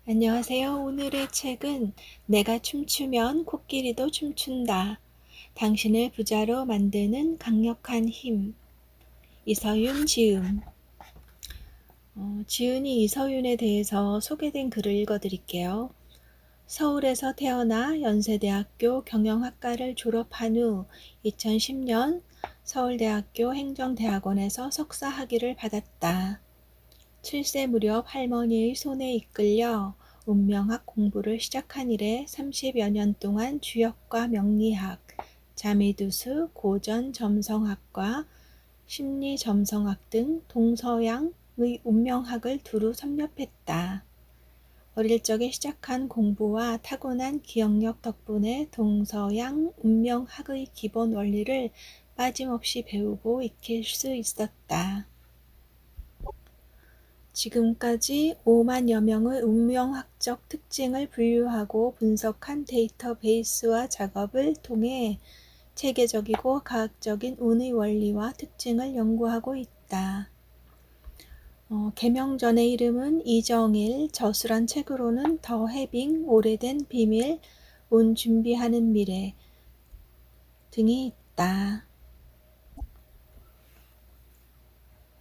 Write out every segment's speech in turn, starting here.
안녕하세요. 오늘의 책은 내가 춤추면 코끼리도 춤춘다. 당신을 부자로 만드는 강력한 힘. 이서윤 지음. 지은이 이서윤에 대해서 소개된 글을 읽어드릴게요. 서울에서 태어나 연세대학교 경영학과를 졸업한 후 2010년 서울대학교 행정대학원에서 석사 학위를 받았다. 7세 무렵 할머니의 손에 이끌려 운명학 공부를 시작한 이래 30여 년 동안 주역과 명리학, 자미두수, 고전 점성학과 심리 점성학 등 동서양의 운명학을 두루 섭렵했다. 어릴 적에 시작한 공부와 타고난 기억력 덕분에 동서양 운명학의 기본 원리를 빠짐없이 배우고 익힐 수 있었다. 지금까지 5만여 명의 운명학적 특징을 분류하고 분석한 데이터베이스와 작업을 통해 체계적이고 과학적인 운의 원리와 특징을 연구하고 있다. 개명 전의 이름은 이정일, 저술한 책으로는 더 해빙, 오래된 비밀, 운 준비하는 미래 등이 있다.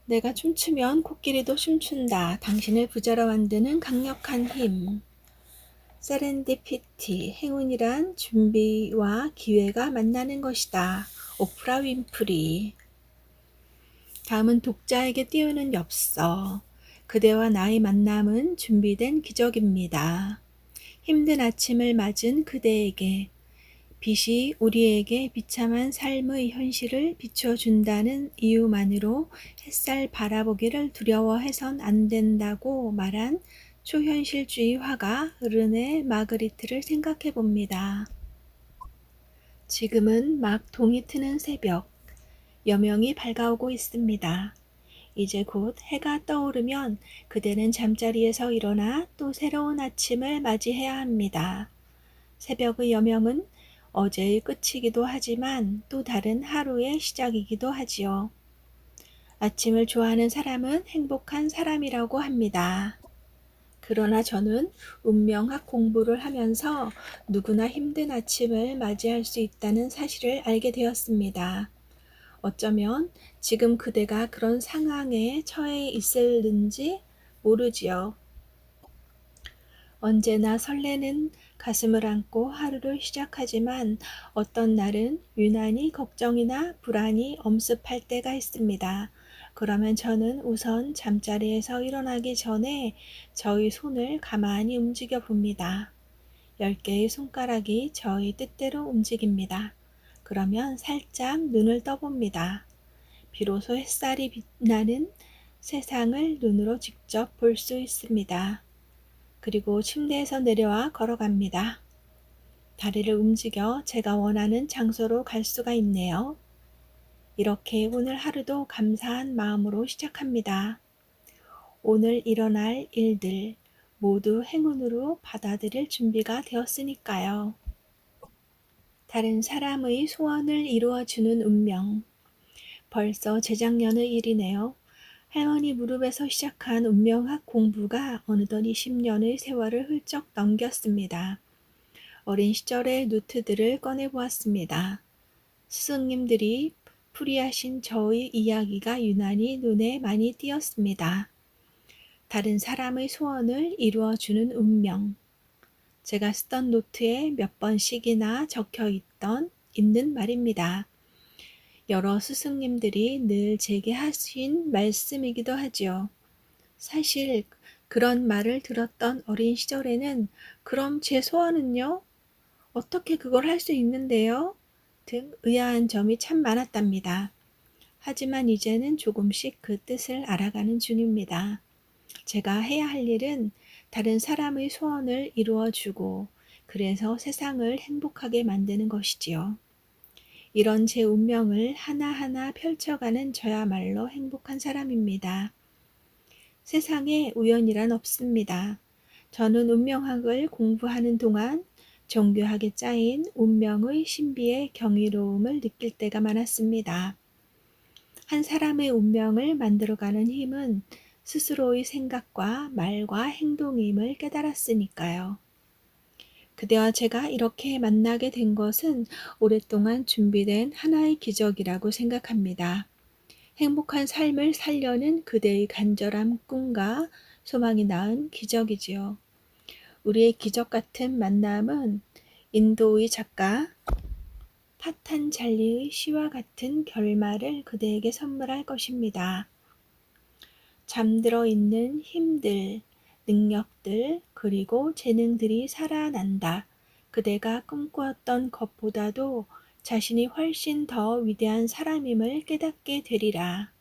내가 춤추면 코끼리도 춤춘다. 당신을 부자로 만드는 강력한 힘. 세렌디피티, 행운이란 준비와 기회가 만나는 것이다. 오프라 윈프리. 다음은 독자에게 띄우는 엽서. 그대와 나의 만남은 준비된 기적입니다. 힘든 아침을 맞은 그대에게 빛이 우리에게 비참한 삶의 현실을 비춰준다는 이유만으로 햇살 바라보기를 두려워해선 안 된다고 말한 초현실주의 화가 르네 마그리트를 생각해 봅니다. 지금은 막 동이 트는 새벽, 여명이 밝아오고 있습니다. 이제 곧 해가 떠오르면 그대는 잠자리에서 일어나 또 새로운 아침을 맞이해야 합니다. 새벽의 여명은 어제의 끝이기도 하지만 또 다른 하루의 시작이기도 하지요. 아침을 좋아하는 사람은 행복한 사람이라고 합니다. 그러나 저는 운명학 공부를 하면서 누구나 힘든 아침을 맞이할 수 있다는 사실을 알게 되었습니다. 어쩌면 지금 그대가 그런 상황에 처해 있을는지 모르지요. 언제나 설레는 가슴을 안고 하루를 시작하지만 어떤 날은 유난히 걱정이나 불안이 엄습할 때가 있습니다. 그러면 저는 우선 잠자리에서 일어나기 전에 저의 손을 가만히 움직여 봅니다. 10개의 손가락이 저의 뜻대로 움직입니다. 그러면 살짝 눈을 떠봅니다. 비로소 햇살이 빛나는 세상을 눈으로 직접 볼 수 있습니다. 그리고 침대에서 내려와 걸어갑니다. 다리를 움직여 제가 원하는 장소로 갈 수가 있네요. 이렇게 오늘 하루도 감사한 마음으로 시작합니다. 오늘 일어날 일들 모두 행운으로 받아들일 준비가 되었으니까요. 다른 사람의 소원을 이루어주는 운명. 벌써 재작년의 일이네요. 할머니 무릎에서 시작한 운명학 공부가 어느덧 20년의 세월을 훌쩍 넘겼습니다. 어린 시절의 노트들을 꺼내보았습니다. 스승님들이 풀이하신 저의 이야기가 유난히 눈에 많이 띄었습니다. 다른 사람의 소원을 이루어주는 운명. 제가 쓰던 노트에 몇 번씩이나 적혀 있는 말입니다. 여러 스승님들이 늘 제게 하신 말씀이기도 하지요. 사실 그런 말을 들었던 어린 시절에는 그럼 제 소원은요? 어떻게 그걸 할 수 있는데요? 등 의아한 점이 참 많았답니다. 하지만 이제는 조금씩 그 뜻을 알아가는 중입니다. 제가 해야 할 일은 다른 사람의 소원을 이루어주고 그래서 세상을 행복하게 만드는 것이지요. 이런 제 운명을 하나하나 펼쳐가는 저야말로 행복한 사람입니다. 세상에 우연이란 없습니다. 저는 운명학을 공부하는 동안 정교하게 짜인 운명의 신비의 경이로움을 느낄 때가 많았습니다. 한 사람의 운명을 만들어가는 힘은 스스로의 생각과 말과 행동임을 깨달았으니까요. 그대와 제가 이렇게 만나게 된 것은 오랫동안 준비된 하나의 기적이라고 생각합니다. 행복한 삶을 살려는 그대의 간절한 꿈과 소망이 낳은 기적이지요. 우리의 기적 같은 만남은 인도의 작가 파탄잘리의 시와 같은 결말을 그대에게 선물할 것입니다. 잠들어 있는 힘들, 능력들, 그리고 재능들이 살아난다. 그대가 꿈꾸었던 것보다도 자신이 훨씬 더 위대한 사람임을 깨닫게 되리라.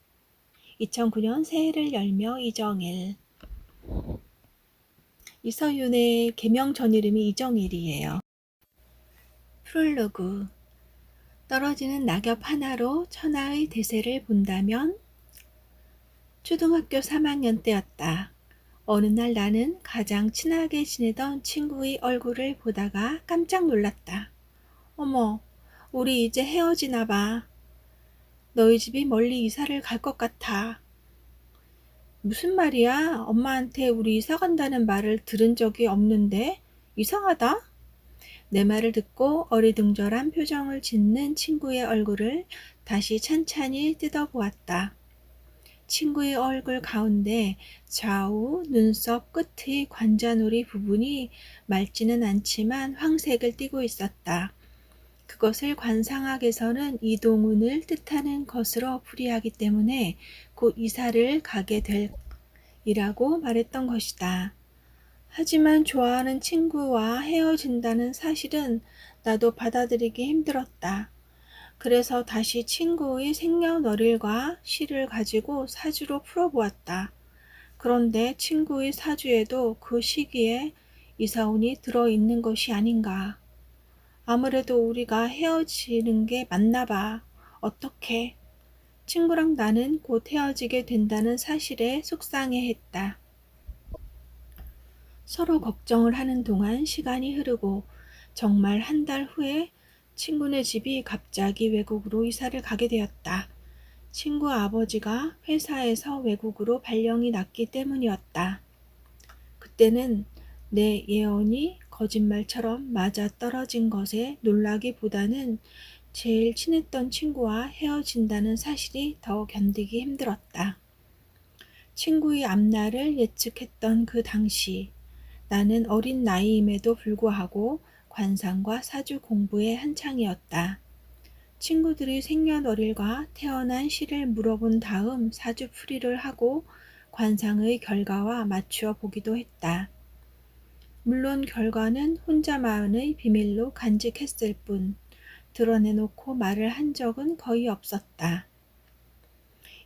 2009년 새해를 열며 이정일. 이서윤의 개명 전 이름이 이정일이에요. 프롤로그. 떨어지는 낙엽 하나로 천하의 대세를 본다면 초등학교 3학년 때였다. 어느 날 나는 가장 친하게 지내던 친구의 얼굴을 보다가 깜짝 놀랐다. 어머, 우리 이제 헤어지나 봐. 너희 집이 멀리 이사를 갈 것 같아. 무슨 말이야? 엄마한테 우리 이사 간다는 말을 들은 적이 없는데? 이상하다? 내 말을 듣고 어리둥절한 표정을 짓는 친구의 얼굴을 다시 찬찬히 뜯어보았다. 친구의 얼굴 가운데 좌우 눈썹 끝의 관자놀이 부분이 맑지는 않지만 황색을 띠고 있었다. 그것을 관상학에서는 이동운을 뜻하는 것으로 풀이하기 때문에 곧 이사를 가게 될 이라고 말했던 것이다. 하지만 좋아하는 친구와 헤어진다는 사실은 나도 받아들이기 힘들었다. 그래서 다시 친구의 생년월일과 시를 가지고 사주로 풀어보았다. 그런데 친구의 사주에도 그 시기에 이사운이 들어있는 것이 아닌가. 아무래도 우리가 헤어지는 게 맞나 봐. 어떡해. 친구랑 나는 곧 헤어지게 된다는 사실에 속상해했다. 서로 걱정을 하는 동안 시간이 흐르고 정말 한 달 후에 친구네 집이 갑자기 외국으로 이사를 가게 되었다. 친구 아버지가 회사에서 외국으로 발령이 났기 때문이었다. 그때는 내 예언이 거짓말처럼 맞아떨어진 것에 놀라기보다는 제일 친했던 친구와 헤어진다는 사실이 더 견디기 힘들었다. 친구의 앞날을 예측했던 그 당시 나는 어린 나이임에도 불구하고 관상과 사주 공부에 한창이었다. 친구들이 생년월일과 태어난 시를 물어본 다음 사주풀이를 하고 관상의 결과와 맞추어 보기도 했다. 물론 결과는 혼자만의 비밀로 간직했을 뿐 드러내놓고 말을 한 적은 거의 없었다.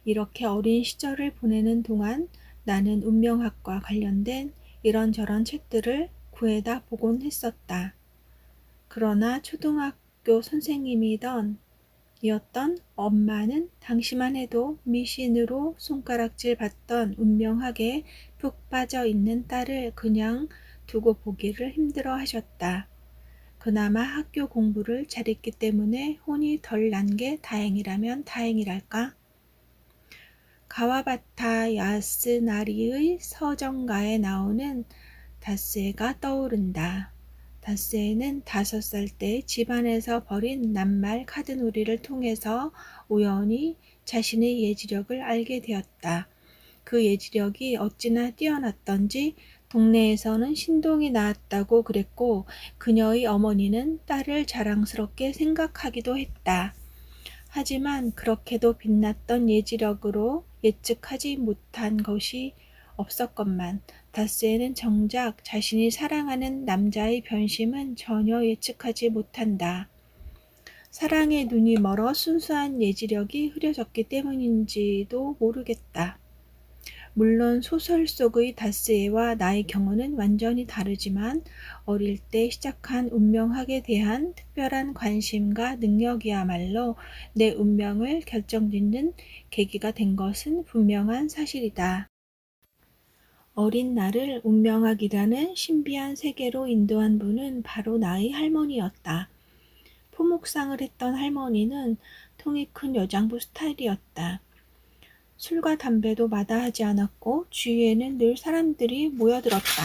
이렇게 어린 시절을 보내는 동안 나는 운명학과 관련된 이런저런 책들을 구해다 보곤 했었다. 그러나 초등학교 선생님이던 엄마는 당시만 해도 미신으로 손가락질 받던 운명학에 푹 빠져 있는 딸을 그냥 두고 보기를 힘들어 하셨다. 그나마 학교 공부를 잘했기 때문에 혼이 덜 난 게 다행이라면 다행이랄까? 가와바타 야스나리의 서정가에 나오는 다스에가 떠오른다. 다스에는 5살 때 집안에서 벌인 낱말 카드놀이를 통해서 우연히 자신의 예지력을 알게 되었다. 그 예지력이 어찌나 뛰어났던지 동네에서는 신동이 나왔다고 그랬고 그녀의 어머니는 딸을 자랑스럽게 생각하기도 했다. 하지만 그렇게도 빛났던 예지력으로 예측하지 못한 것이 없었건만 다스에는 정작 자신이 사랑하는 남자의 변심은 전혀 예측하지 못한다. 사랑의 눈이 멀어 순수한 예지력이 흐려졌기 때문인지도 모르겠다. 물론 소설 속의 다스에와 나의 경우는 완전히 다르지만 어릴 때 시작한 운명학에 대한 특별한 관심과 능력이야말로 내 운명을 결정짓는 계기가 된 것은 분명한 사실이다. 어린 나를 운명학이라는 신비한 세계로 인도한 분은 바로 나의 할머니였다. 포목상을 했던 할머니는 통이 큰 여장부 스타일이었다. 술과 담배도 마다하지 않았고 주위에는 늘 사람들이 모여들었다.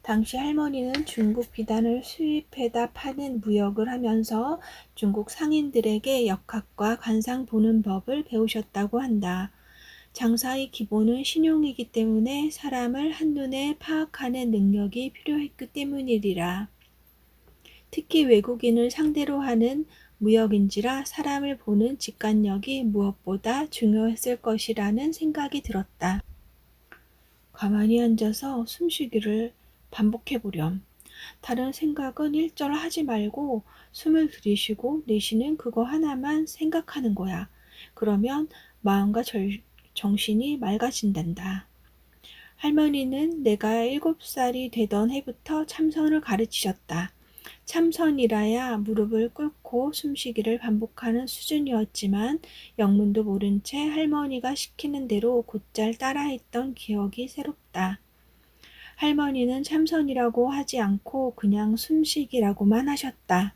당시 할머니는 중국 비단을 수입해다 파는 무역을 하면서 중국 상인들에게 역학과 관상 보는 법을 배우셨다고 한다. 장사의 기본은 신용이기 때문에 사람을 한눈에 파악하는 능력이 필요했기 때문이리라. 특히 외국인을 상대로 하는 무역인지라 사람을 보는 직관력이 무엇보다 중요했을 것이라는 생각이 들었다. 가만히 앉아서 숨쉬기를 반복해보렴. 다른 생각은 일절하지 말고 숨을 들이쉬고 내쉬는 그거 하나만 생각하는 거야. 그러면 마음과 정신이 맑아진단다. 할머니는 내가 7살이 되던 해부터 참선을 가르치셨다. 참선이라야 무릎을 꿇고 숨쉬기를 반복하는 수준이었지만 영문도 모른 채 할머니가 시키는 대로 곧잘 따라했던 기억이 새롭다. 할머니는 참선이라고 하지 않고 그냥 숨쉬기라고만 하셨다.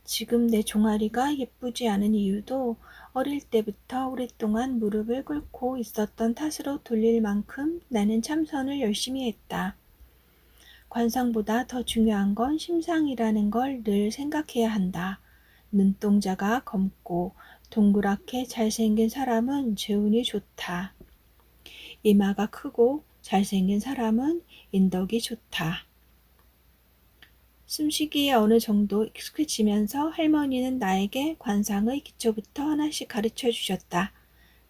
지금 내 종아리가 예쁘지 않은 이유도 어릴 때부터 오랫동안 무릎을 꿇고 있었던 탓으로 돌릴 만큼 나는 참선을 열심히 했다. 관상보다 더 중요한 건 심상이라는 걸 늘 생각해야 한다. 눈동자가 검고 동그랗게 잘생긴 사람은 재운이 좋다. 이마가 크고 잘생긴 사람은 인덕이 좋다. 숨쉬기에 어느 정도 익숙해지면서 할머니는 나에게 관상의 기초부터 하나씩 가르쳐 주셨다.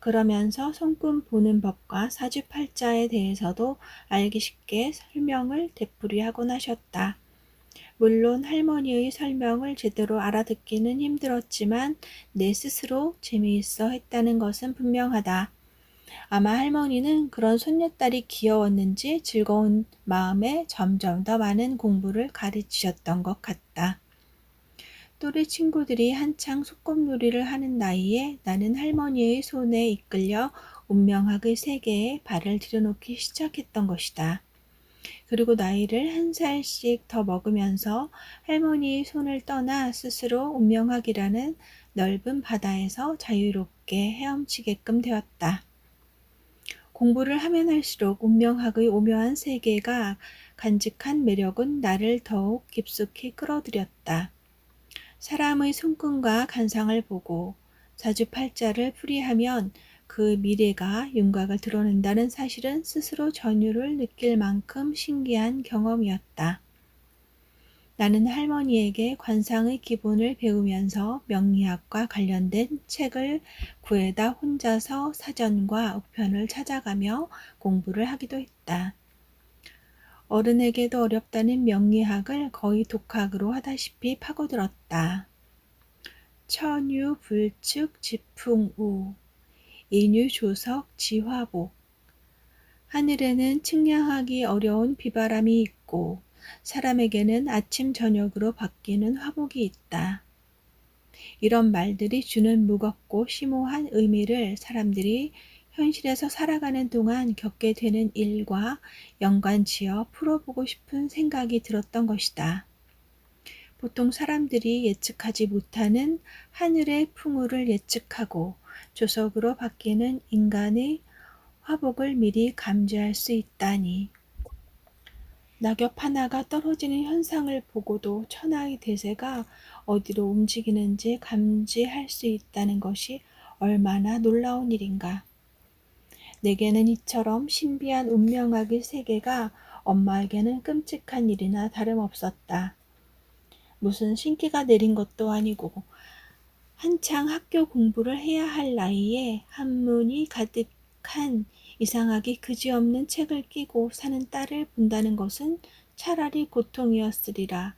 그러면서 손금 보는 법과 사주팔자에 대해서도 알기 쉽게 설명을 되풀이하곤 하셨다. 물론 할머니의 설명을 제대로 알아듣기는 힘들었지만 내 스스로 재미있어 했다는 것은 분명하다. 아마 할머니는 그런 손녀딸이 귀여웠는지 즐거운 마음에 점점 더 많은 공부를 가르치셨던 것 같다. 또래 친구들이 한창 소꿉놀이를 하는 나이에 나는 할머니의 손에 이끌려 운명학의 세계에 발을 들여놓기 시작했던 것이다. 그리고 나이를 한 살씩 더 먹으면서 할머니의 손을 떠나 스스로 운명학이라는 넓은 바다에서 자유롭게 헤엄치게끔 되었다. 공부를 하면 할수록 운명학의 오묘한 세계가 간직한 매력은 나를 더욱 깊숙이 끌어들였다. 사람의 손금과 간상을 보고 사주팔자를 풀이하면 그 미래가 윤곽을 드러낸다는 사실은 스스로 전율을 느낄 만큼 신기한 경험이었다. 나는 할머니에게 관상의 기본을 배우면서 명리학과 관련된 책을 구해다 혼자서 사전과 우편을 찾아가며 공부를 하기도 했다. 어른에게도 어렵다는 명리학을 거의 독학으로 하다시피 파고들었다. 천유, 불축, 지풍우, 인유, 조석, 지화복. 하늘에는 측량하기 어려운 비바람이 있고 사람에게는 아침 저녁으로 바뀌는 화복이 있다. 이런 말들이 주는 무겁고 심오한 의미를 사람들이 현실에서 살아가는 동안 겪게 되는 일과 연관지어 풀어보고 싶은 생각이 들었던 것이다. 보통 사람들이 예측하지 못하는 하늘의 풍우를 예측하고 조석으로 바뀌는 인간의 화복을 미리 감지할 수 있다니. 낙엽 하나가 떨어지는 현상을 보고도 천하의 대세가 어디로 움직이는지 감지할 수 있다는 것이 얼마나 놀라운 일인가. 내게는 이처럼 신비한 운명학의 세계가 엄마에게는 끔찍한 일이나 다름없었다. 무슨 신기가 내린 것도 아니고 한창 학교 공부를 해야 할 나이에 한문이 가득한 이상하기 그지없는 책을 끼고 사는 딸을 본다는 것은 차라리 고통이었으리라.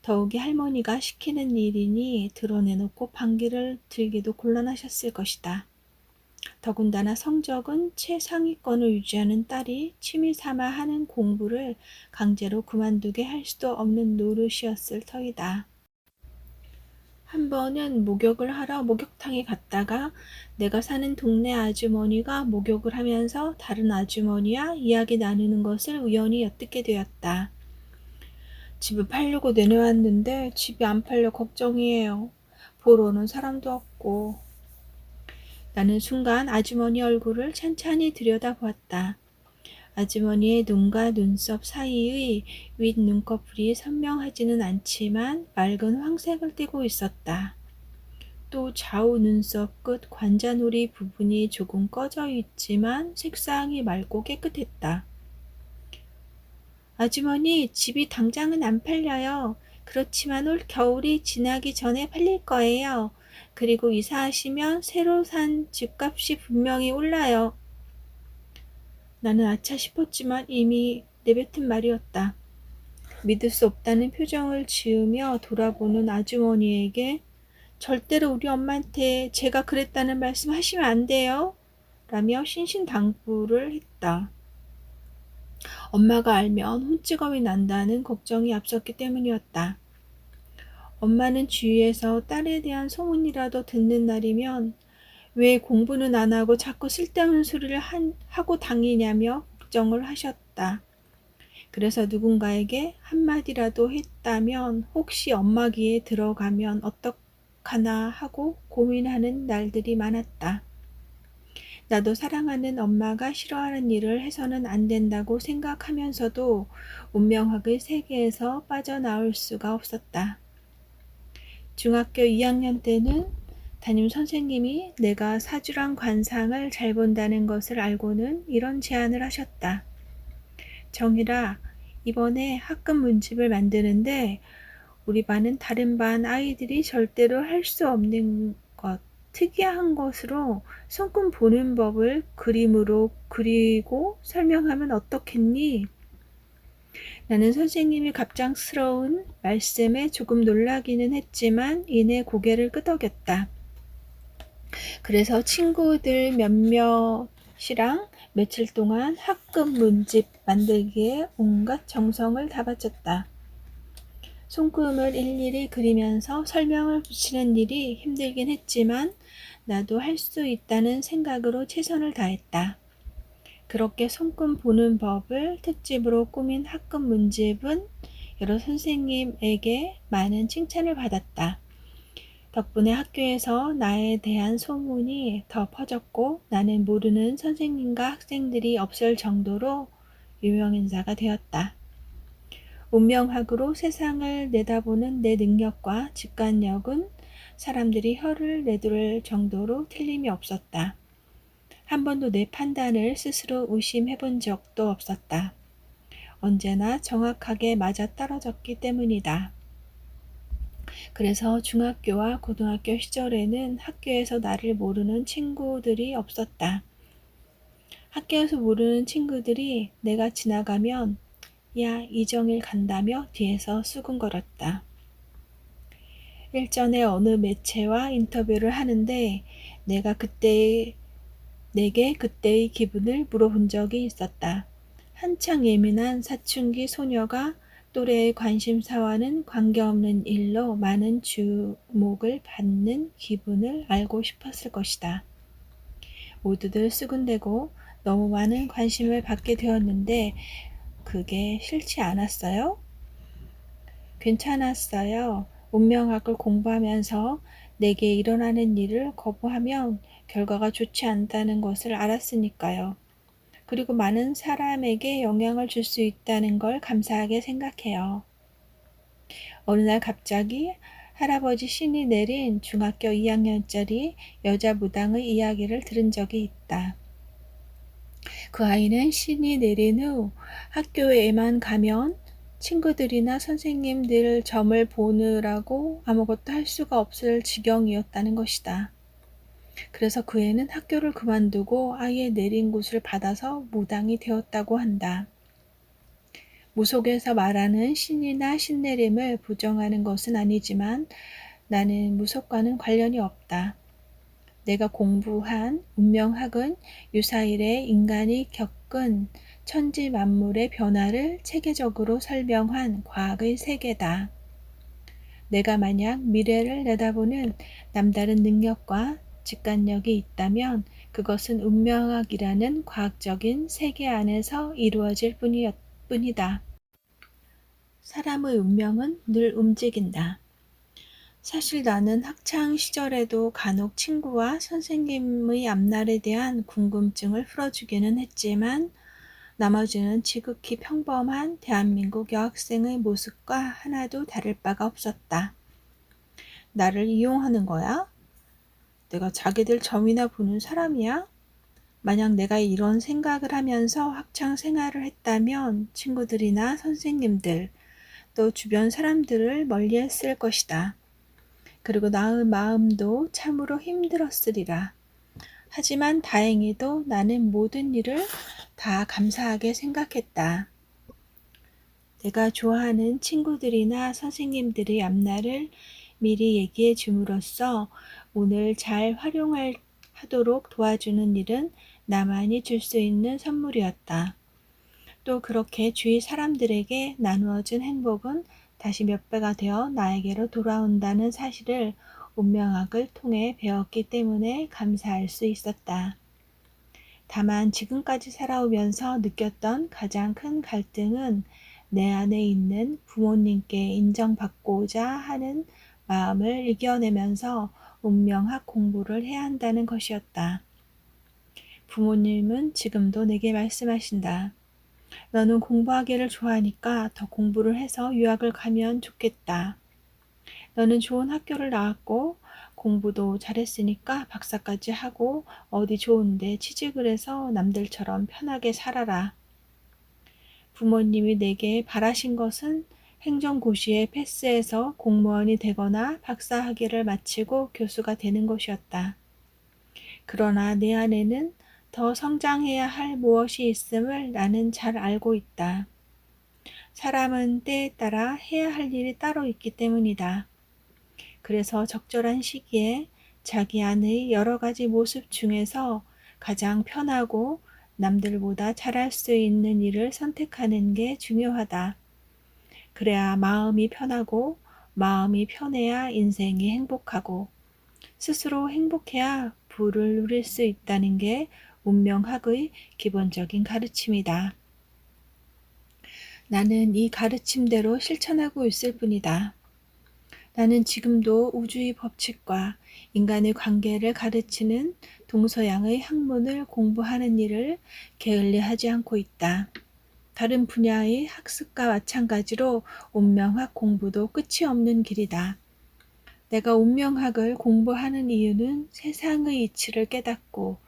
더욱이 할머니가 시키는 일이니 드러내놓고 반기를 들기도 곤란하셨을 것이다. 더군다나 성적은 최상위권을 유지하는 딸이 취미 삼아 하는 공부를 강제로 그만두게 할 수도 없는 노릇이었을 터이다. 한 번은 목욕을 하러 목욕탕에 갔다가 내가 사는 동네 아주머니가 목욕을 하면서 다른 아주머니와 이야기 나누는 것을 우연히 엿듣게 되었다. 집을 팔려고 내놓았는데 집이 안 팔려 걱정이에요. 보러 오는 사람도 없고. 나는 순간 아주머니 얼굴을 찬찬히 들여다보았다. 아주머니의 눈과 눈썹 사이의 윗 눈꺼풀이 선명하지는 않지만 맑은 황색을 띠고 있었다. 또 좌우 눈썹 끝 관자놀이 부분이 조금 꺼져 있지만 색상이 맑고 깨끗했다. 아주머니, 집이 당장은 안 팔려요. 그렇지만 올 겨울이 지나기 전에 팔릴 거예요. 그리고 이사하시면 새로 산 집값이 분명히 올라요. 나는 아차 싶었지만 이미 내뱉은 말이었다. 믿을 수 없다는 표정을 지으며 돌아보는 아주머니에게 절대로 우리 엄마한테 제가 그랬다는 말씀 하시면 안 돼요. 라며 신신당부를 했다. 엄마가 알면 혼찌검이 난다는 걱정이 앞섰기 때문이었다. 엄마는 주위에서 딸에 대한 소문이라도 듣는 날이면 왜 공부는 안 하고 자꾸 쓸데없는 소리를 하고 다니냐며 걱정을 하셨다. 그래서 누군가에게 한마디라도 했다면 혹시 엄마 귀에 들어가면 어떡하나 하고 고민하는 날들이 많았다. 나도 사랑하는 엄마가 싫어하는 일을 해서는 안 된다고 생각하면서도 운명학의 세계에서 빠져나올 수가 없었다. 중학교 2학년 때는 담임 선생님이 내가 사주랑 관상을 잘 본다는 것을 알고는 이런 제안을 하셨다. 정희라, 이번에 학급 문집을 만드는데 우리 반은 다른 반 아이들이 절대로 할 수 없는 것, 특이한 것으로 손금 보는 법을 그림으로 그리고 설명하면 어떻겠니? 나는 선생님이 갑작스러운 말씀에 조금 놀라기는 했지만 이내 고개를 끄덕였다. 그래서 친구들 몇몇이랑 며칠 동안 학급 문집 만들기에 온갖 정성을 다 바쳤다. 손금을 일일이 그리면서 설명을 붙이는 일이 힘들긴 했지만 나도 할 수 있다는 생각으로 최선을 다했다. 그렇게 손금 보는 법을 특집으로 꾸민 학급 문집은 여러 선생님에게 많은 칭찬을 받았다. 덕분에 학교에서 나에 대한 소문이 더 퍼졌고 나는 모르는 선생님과 학생들이 없을 정도로 유명인사가 되었다. 운명학으로 세상을 내다보는 내 능력과 직관력은 사람들이 혀를 내둘 정도로 틀림이 없었다. 한 번도 내 판단을 스스로 의심해 본 적도 없었다. 언제나 정확하게 맞아떨어졌기 때문이다. 그래서 중학교와 고등학교 시절에는 학교에서 나를 모르는 친구들이 없었다. 학교에서 모르는 친구들이 내가 지나가면 야, 이정일 간다며 뒤에서 수근거렸다. 일전에 어느 매체와 인터뷰를 하는데 내게 그때의 기분을 물어본 적이 있었다. 한창 예민한 사춘기 소녀가 또래의 관심사와는 관계없는 일로 많은 주목을 받는 기분을 알고 싶었을 것이다. 모두들 수군대고 너무 많은 관심을 받게 되었는데 그게 싫지 않았어요? 괜찮았어요. 운명학을 공부하면서 내게 일어나는 일을 거부하면 결과가 좋지 않다는 것을 알았으니까요. 그리고 많은 사람에게 영향을 줄 수 있다는 걸 감사하게 생각해요. 어느 날 갑자기 할아버지 신이 내린 중학교 2학년짜리 여자 무당의 이야기를 들은 적이 있다. 그 아이는 신이 내린 후 학교에만 가면 친구들이나 선생님들 점을 보느라고 아무것도 할 수가 없을 지경이었다는 것이다. 그래서 그 애는 학교를 그만두고 아이의 내린 곳을 받아서 무당이 되었다고 한다. 무속에서 말하는 신이나 신내림을 부정하는 것은 아니지만 나는 무속과는 관련이 없다. 내가 공부한 운명학은 유사일에 인간이 겪은 천지 만물의 변화를 체계적으로 설명한 과학의 세계다. 내가 만약 미래를 내다보는 남다른 능력과 직관력이 있다면 그것은 운명학이라는 과학적인 세계 안에서 이루어질 뿐이다. 사람의 운명은 늘 움직인다. 사실 나는 학창 시절에도 간혹 친구와 선생님의 앞날에 대한 궁금증을 풀어주기는 했지만 나머지는 지극히 평범한 대한민국 여학생의 모습과 하나도 다를 바가 없었다. 나를 이용하는 거야? 내가 자기들 점이나 보는 사람이야? 만약 내가 이런 생각을 하면서 학창 생활을 했다면 친구들이나 선생님들, 또 주변 사람들을 멀리했을 것이다. 그리고 나의 마음도 참으로 힘들었으리라. 하지만 다행히도 나는 모든 일을 다 감사하게 생각했다. 내가 좋아하는 친구들이나 선생님들의 앞날을 미리 얘기해 줌으로써 오늘 잘 활용하도록 도와주는 일은 나만이 줄 수 있는 선물이었다. 또 그렇게 주위 사람들에게 나누어진 행복은 다시 몇 배가 되어 나에게로 돌아온다는 사실을 운명학을 통해 배웠기 때문에 감사할 수 있었다. 다만 지금까지 살아오면서 느꼈던 가장 큰 갈등은 내 안에 있는 부모님께 인정받고자 하는 마음을 이겨내면서 운명학 공부를 해야 한다는 것이었다. 부모님은 지금도 내게 말씀하신다. 너는 공부하기를 좋아하니까 더 공부를 해서 유학을 가면 좋겠다. 너는 좋은 학교를 나왔고 공부도 잘했으니까 박사까지 하고 어디 좋은데 취직을 해서 남들처럼 편하게 살아라. 부모님이 내게 바라신 것은 행정고시에 패스해서 공무원이 되거나 박사 학위를 마치고 교수가 되는 것이었다. 그러나 내 안에는 더 성장해야 할 무엇이 있음을 나는 잘 알고 있다. 사람은 때에 따라 해야 할 일이 따로 있기 때문이다. 그래서 적절한 시기에 자기 안의 여러 가지 모습 중에서 가장 편하고 남들보다 잘할 수 있는 일을 선택하는 게 중요하다. 그래야 마음이 편하고 마음이 편해야 인생이 행복하고 스스로 행복해야 부를 누릴 수 있다는 게 운명학의 기본적인 가르침이다. 나는 이 가르침대로 실천하고 있을 뿐이다. 나는 지금도 우주의 법칙과 인간의 관계를 가르치는 동서양의 학문을 공부하는 일을 게을리하지 않고 있다. 다른 분야의 학습과 마찬가지로 운명학 공부도 끝이 없는 길이다. 내가 운명학을 공부하는 이유는 세상의 이치를 깨닫고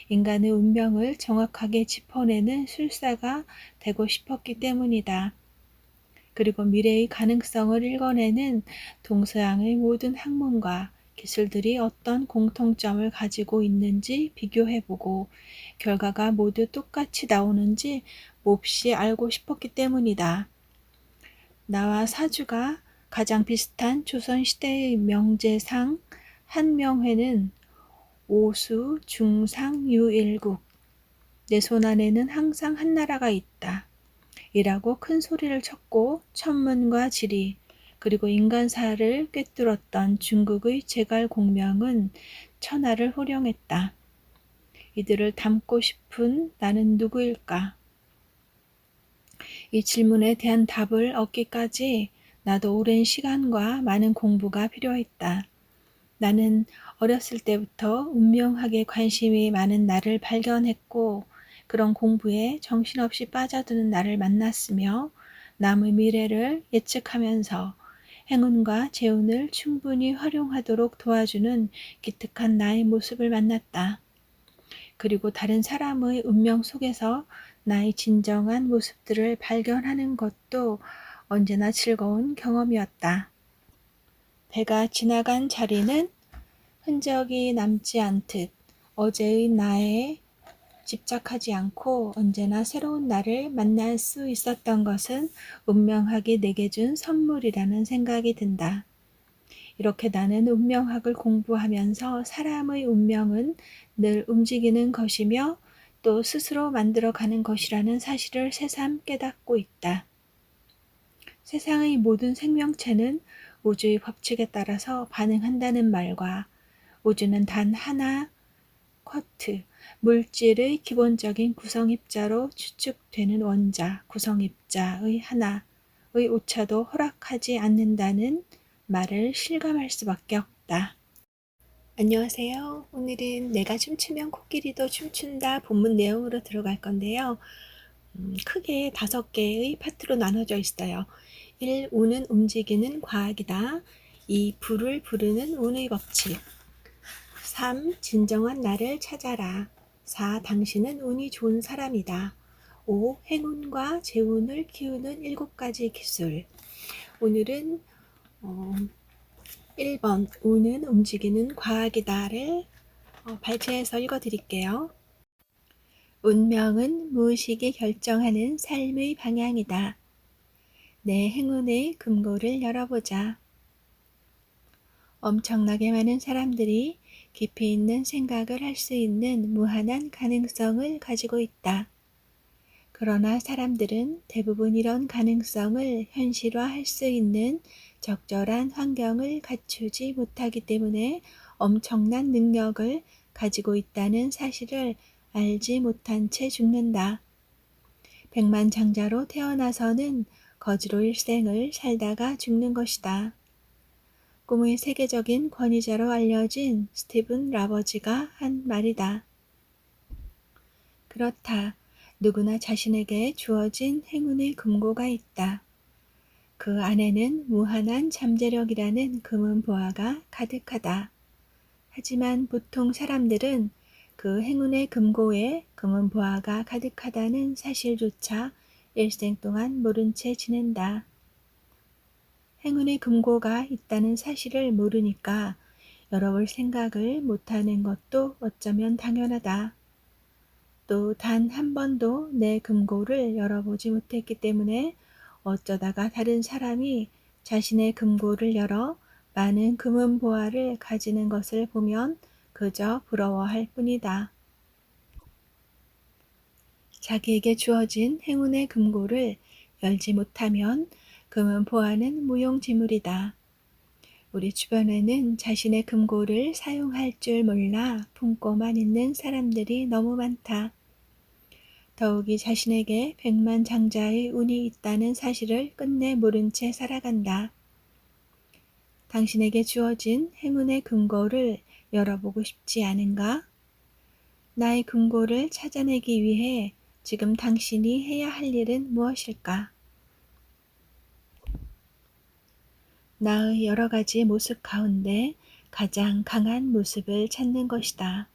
인간의 운명을 정확하게 짚어내는 술사가 되고 싶었기 때문이다. 그리고 미래의 가능성을 읽어내는 동서양의 모든 학문과 기술들이 어떤 공통점을 가지고 있는지 비교해보고 결과가 모두 똑같이 나오는지 몹시 알고 싶었기 때문이다. 나와 사주가 가장 비슷한 조선시대의 명제상 한명회는 오수, 중상, 유일국 내 손안에는 항상 한나라가 있다. 이라고 큰 소리를 쳤고 천문과 지리 그리고 인간사를 꿰뚫었던 중국의 제갈공명은 천하를 호령했다. 이들을 닮고 싶은 나는 누구일까? 이 질문에 대한 답을 얻기까지 나도 오랜 시간과 많은 공부가 필요했다. 나는 어렸을 때부터 운명학에 관심이 많은 나를 발견했고 그런 공부에 정신없이 빠져드는 나를 만났으며 남의 미래를 예측하면서 행운과 재운을 충분히 활용하도록 도와주는 기특한 나의 모습을 만났다. 그리고 다른 사람의 운명 속에서 나의 진정한 모습들을 발견하는 것도 언제나 즐거운 경험이었다. 배가 지나간 자리는 흔적이 남지 않듯 어제의 나에 집착하지 않고 언제나 새로운 나를 만날 수 있었던 것은 운명학이 내게 준 선물이라는 생각이 든다. 이렇게 나는 운명학을 공부하면서 사람의 운명은 늘 움직이는 것이며 또 스스로 만들어가는 것이라는 사실을 새삼 깨닫고 있다. 세상의 모든 생명체는 우주의 법칙에 따라서 반응한다는 말과 우주는 단 하나, 쿼트, 물질의 기본적인 구성입자로 추측되는 원자, 구성입자의 하나의 오차도 허락하지 않는다는 말을 실감할 수밖에 없다. 안녕하세요. 오늘은 내가 춤추면 코끼리도 춤춘다 본문 내용으로 들어갈 건데요. 크게 5개의 파트로 나눠져 있어요. 1. 운은 움직이는 과학이다. 2. 불을 부르는 운의 법칙. 3. 진정한 나를 찾아라. 4. 당신은 운이 좋은 사람이다. 5. 행운과 재운을 키우는 7가지 기술. 오늘은 1번 운은 움직이는 과학이다를 발췌해서 읽어드릴게요. 운명은 무의식이 결정하는 삶의 방향이다. 내 행운의 금고를 열어보자. 엄청나게 많은 사람들이 깊이 있는 생각을 할 수 있는 무한한 가능성을 가지고 있다. 그러나 사람들은 대부분 이런 가능성을 현실화할 수 있는 적절한 환경을 갖추지 못하기 때문에 엄청난 능력을 가지고 있다는 사실을 알지 못한 채 죽는다. 백만장자로 태어나서는 거지로 일생을 살다가 죽는 것이다. 꿈의 세계적인 권위자로 알려진 스티븐 라버지가 한 말이다. 그렇다. 누구나 자신에게 주어진 행운의 금고가 있다. 그 안에는 무한한 잠재력이라는 금은 보화가 가득하다. 하지만 보통 사람들은 그 행운의 금고에 금은 보화가 가득하다는 사실조차 일생 동안 모른 채 지낸다. 행운의 금고가 있다는 사실을 모르니까 열어볼 생각을 못하는 것도 어쩌면 당연하다. 또 단 한 번도 내 금고를 열어보지 못했기 때문에 어쩌다가 다른 사람이 자신의 금고를 열어 많은 금은 보화를 가지는 것을 보면 그저 부러워할 뿐이다. 자기에게 주어진 행운의 금고를 열지 못하면 금은 보화는 무용지물이다. 우리 주변에는 자신의 금고를 사용할 줄 몰라 품고만 있는 사람들이 너무 많다. 더욱이 자신에게 백만장자의 운이 있다는 사실을 끝내 모른 채 살아간다. 당신에게 주어진 행운의 금고를 열어보고 싶지 않은가? 나의 금고를 찾아내기 위해 지금 당신이 해야 할 일은 무엇일까? 나의 여러 가지 모습 가운데 가장 강한 모습을 찾는 것이다.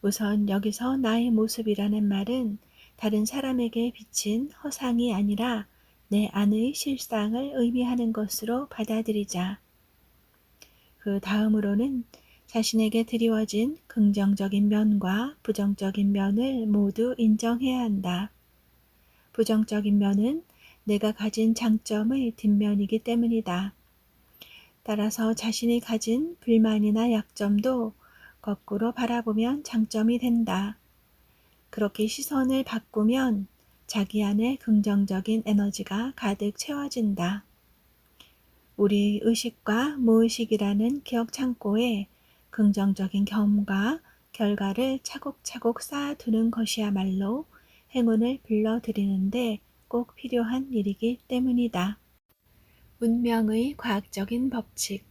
우선 여기서 나의 모습이라는 말은 다른 사람에게 비친 허상이 아니라 내 안의 실상을 의미하는 것으로 받아들이자. 그 다음으로는 자신에게 드리워진 긍정적인 면과 부정적인 면을 모두 인정해야 한다. 부정적인 면은 내가 가진 장점의 뒷면이기 때문이다. 따라서 자신이 가진 불만이나 약점도 거꾸로 바라보면 장점이 된다. 그렇게 시선을 바꾸면 자기 안에 긍정적인 에너지가 가득 채워진다. 우리 의식과 무의식이라는 기억 창고에 긍정적인 경험과 결과를 차곡차곡 쌓아두는 것이야말로 행운을 불러들이는데 꼭 필요한 일이기 때문이다. 운명의 과학적인 법칙.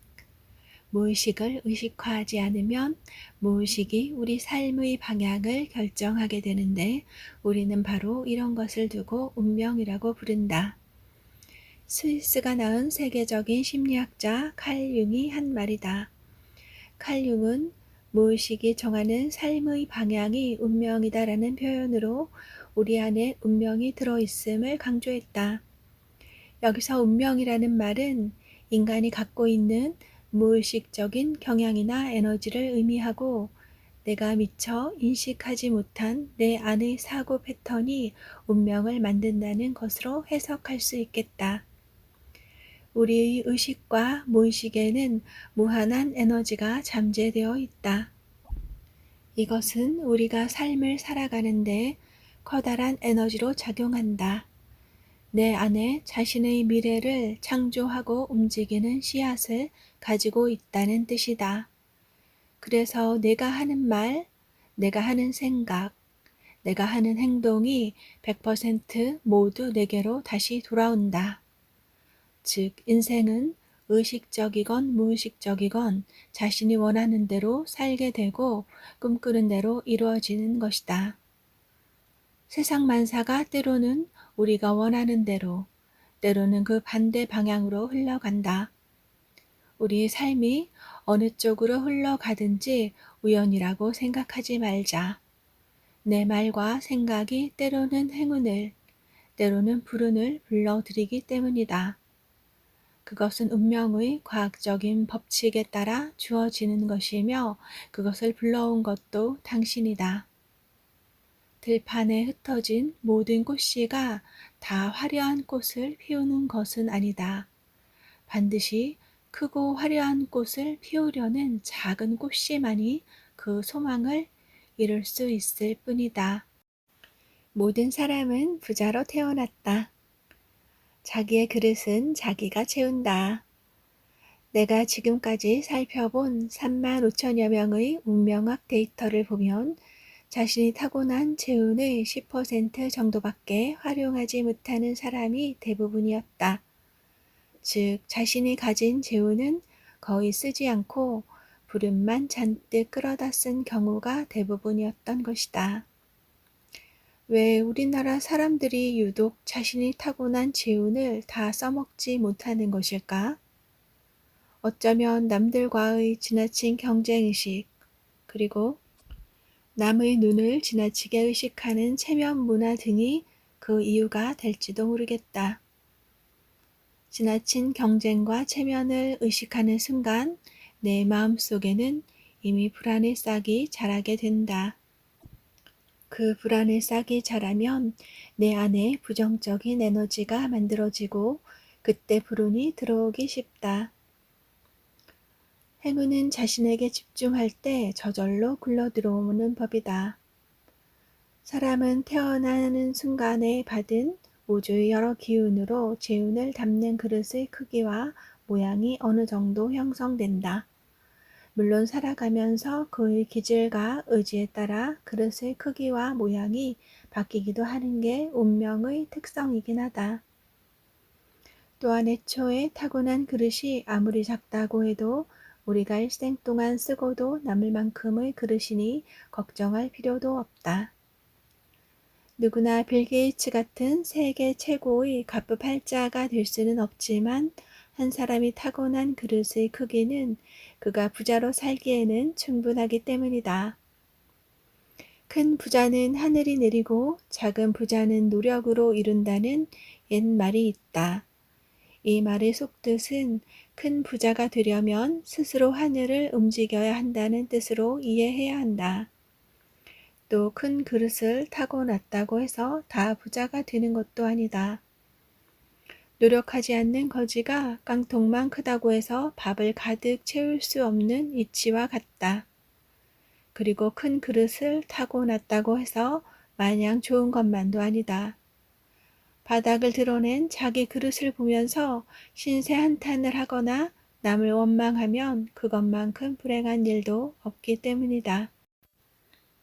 무의식을 의식화하지 않으면 무의식이 우리 삶의 방향을 결정하게 되는데 우리는 바로 이런 것을 두고 운명이라고 부른다. 스위스가 낳은 세계적인 심리학자 칼 융이 한 말이다. 칼 융은 무의식이 정하는 삶의 방향이 운명이다라는 표현으로 우리 안에 운명이 들어있음을 강조했다. 여기서 운명이라는 말은 인간이 갖고 있는 무의식적인 경향이나 에너지를 의미하고 내가 미처 인식하지 못한 내 안의 사고 패턴이 운명을 만든다는 것으로 해석할 수 있겠다. 우리의 의식과 무의식에는 무한한 에너지가 잠재되어 있다. 이것은 우리가 삶을 살아가는데 커다란 에너지로 작용한다. 내 안에 자신의 미래를 창조하고 움직이는 씨앗을 가지고 있다는 뜻이다. 그래서 내가 하는 말, 내가 하는 생각, 내가 하는 행동이 100% 모두 내게로 다시 돌아온다. 즉, 인생은 의식적이건 무의식적이건 자신이 원하는 대로 살게 되고 꿈꾸는 대로 이루어지는 것이다. 세상 만사가 때로는 우리가 원하는 대로, 때로는 그 반대 방향으로 흘러간다. 우리 삶이 어느 쪽으로 흘러가든지 우연이라고 생각하지 말자. 내 말과 생각이 때로는 행운을, 때로는 불운을 불러들이기 때문이다. 그것은 운명의 과학적인 법칙에 따라 주어지는 것이며 그것을 불러온 것도 당신이다. 들판에 흩어진 모든 꽃씨가 다 화려한 꽃을 피우는 것은 아니다. 반드시 크고 화려한 꽃을 피우려는 작은 꽃씨만이 그 소망을 이룰 수 있을 뿐이다. 모든 사람은 부자로 태어났다. 자기의 그릇은 자기가 채운다. 내가 지금까지 살펴본 3만 5천여 명의 운명학 데이터를 보면 자신이 타고난 재운의 10% 정도밖에 활용하지 못하는 사람이 대부분이었다. 즉, 자신이 가진 재운은 거의 쓰지 않고 불운만 잔뜩 끌어다 쓴 경우가 대부분이었던 것이다. 왜 우리나라 사람들이 유독 자신이 타고난 재운을 다 써먹지 못하는 것일까? 어쩌면 남들과의 지나친 경쟁의식, 그리고 남의 눈을 지나치게 의식하는 체면 문화 등이 그 이유가 될지도 모르겠다. 지나친 경쟁과 체면을 의식하는 순간 내 마음속에는 이미 불안의 싹이 자라게 된다. 그 불안의 싹이 자라면 내 안에 부정적인 에너지가 만들어지고 그때 불운이 들어오기 쉽다. 행운은 자신에게 집중할 때 저절로 굴러들어오는 법이다. 사람은 태어나는 순간에 받은 우주의 여러 기운으로 재운을 담는 그릇의 크기와 모양이 어느 정도 형성된다. 물론 살아가면서 그의 기질과 의지에 따라 그릇의 크기와 모양이 바뀌기도 하는 게 운명의 특성이긴 하다. 또한 애초에 타고난 그릇이 아무리 작다고 해도 우리가 일생 동안 쓰고도 남을 만큼의 그릇이니 걱정할 필요도 없다. 누구나 빌 게이츠 같은 세계 최고의 갑부팔자가 될 수는 없지만 한 사람이 타고난 그릇의 크기는 그가 부자로 살기에는 충분하기 때문이다. 큰 부자는 하늘이 내리고 작은 부자는 노력으로 이룬다는 옛말이 있다. 이 말의 속뜻은 큰 부자가 되려면 스스로 하늘을 움직여야 한다는 뜻으로 이해해야 한다. 또 큰 그릇을 타고났다고 해서 다 부자가 되는 것도 아니다. 노력하지 않는 거지가 깡통만 크다고 해서 밥을 가득 채울 수 없는 이치와 같다. 그리고 큰 그릇을 타고났다고 해서 마냥 좋은 것만도 아니다. 바닥을 드러낸 자기 그릇을 보면서 신세 한탄을 하거나 남을 원망하면 그것만큼 불행한 일도 없기 때문이다.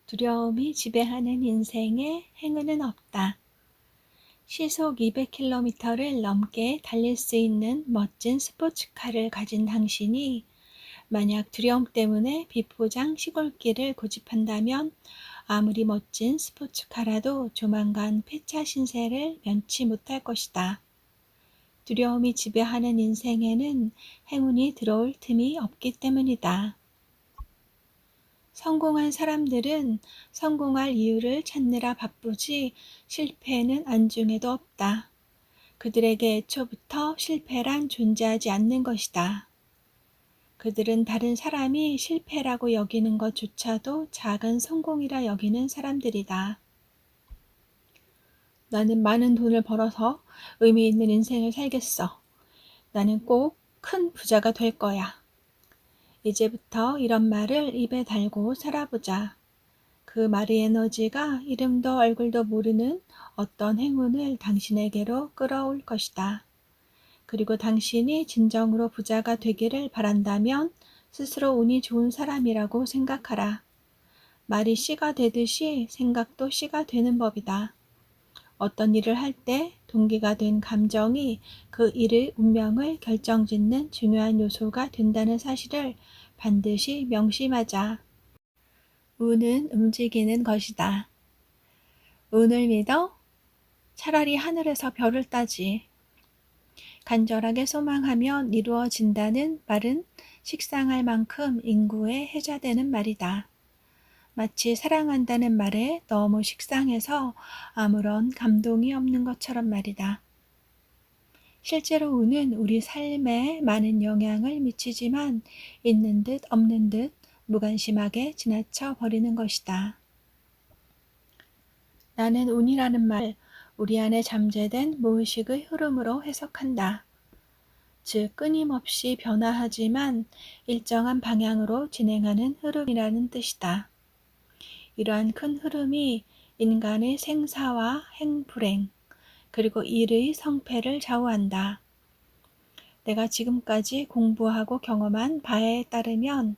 두려움이 지배하는 인생에 행운은 없다. 시속 200km를 넘게 달릴 수 있는 멋진 스포츠카를 가진 당신이 만약 두려움 때문에 비포장 시골길을 고집한다면 아무리 멋진 스포츠카라도 조만간 폐차 신세를 면치 못할 것이다. 두려움이 지배하는 인생에는 행운이 들어올 틈이 없기 때문이다. 성공한 사람들은 성공할 이유를 찾느라 바쁘지 실패에는 안중에도 없다. 그들에게 애초부터 실패란 존재하지 않는 것이다. 그들은 다른 사람이 실패라고 여기는 것조차도 작은 성공이라 여기는 사람들이다. 나는 많은 돈을 벌어서 의미 있는 인생을 살겠어. 나는 꼭 큰 부자가 될 거야. 이제부터 이런 말을 입에 달고 살아보자. 그 말의 에너지가 이름도 얼굴도 모르는 어떤 행운을 당신에게로 끌어올 것이다. 그리고 당신이 진정으로 부자가 되기를 바란다면 스스로 운이 좋은 사람이라고 생각하라. 말이 씨가 되듯이 생각도 씨가 되는 법이다. 어떤 일을 할 때 동기가 된 감정이 그 일의 운명을 결정짓는 중요한 요소가 된다는 사실을 반드시 명심하자. 운은 움직이는 것이다. 운을 믿어? 차라리 하늘에서 별을 따지. 간절하게 소망하면 이루어진다는 말은 식상할 만큼 인구에 해자되는 말이다. 마치 사랑한다는 말에 너무 식상해서 아무런 감동이 없는 것처럼 말이다. 실제로 운은 우리 삶에 많은 영향을 미치지만 있는 듯 없는 듯 무관심하게 지나쳐 버리는 것이다. 나는 운이라는 말, 우리 안에 잠재된 무의식의 흐름으로 해석한다. 즉 끊임없이 변화하지만 일정한 방향으로 진행하는 흐름이라는 뜻이다. 이러한 큰 흐름이 인간의 생사와 행불행, 그리고 일의 성패를 좌우한다. 내가 지금까지 공부하고 경험한 바에 따르면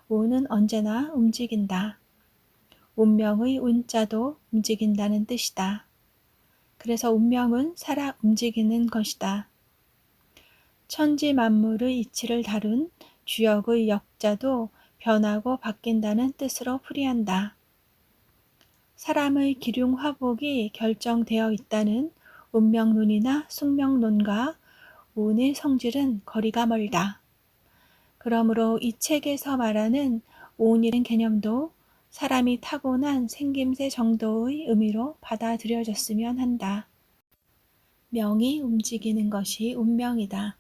운은 언제나 움직인다. 운명의 운자도 움직인다는 뜻이다. 그래서 운명은 살아 움직이는 것이다. 천지 만물의 이치를 다룬 주역의 역자도 변하고 바뀐다는 뜻으로 풀이한다. 사람의 기륭화복이 결정되어 있다는 운명론이나 숙명론과 운의 성질은 거리가 멀다. 그러므로 이 책에서 말하는 운이라는 개념도 사람이 타고난 생김새 정도의 의미로 받아들여졌으면 한다. 명이 움직이는 것이 운명이다.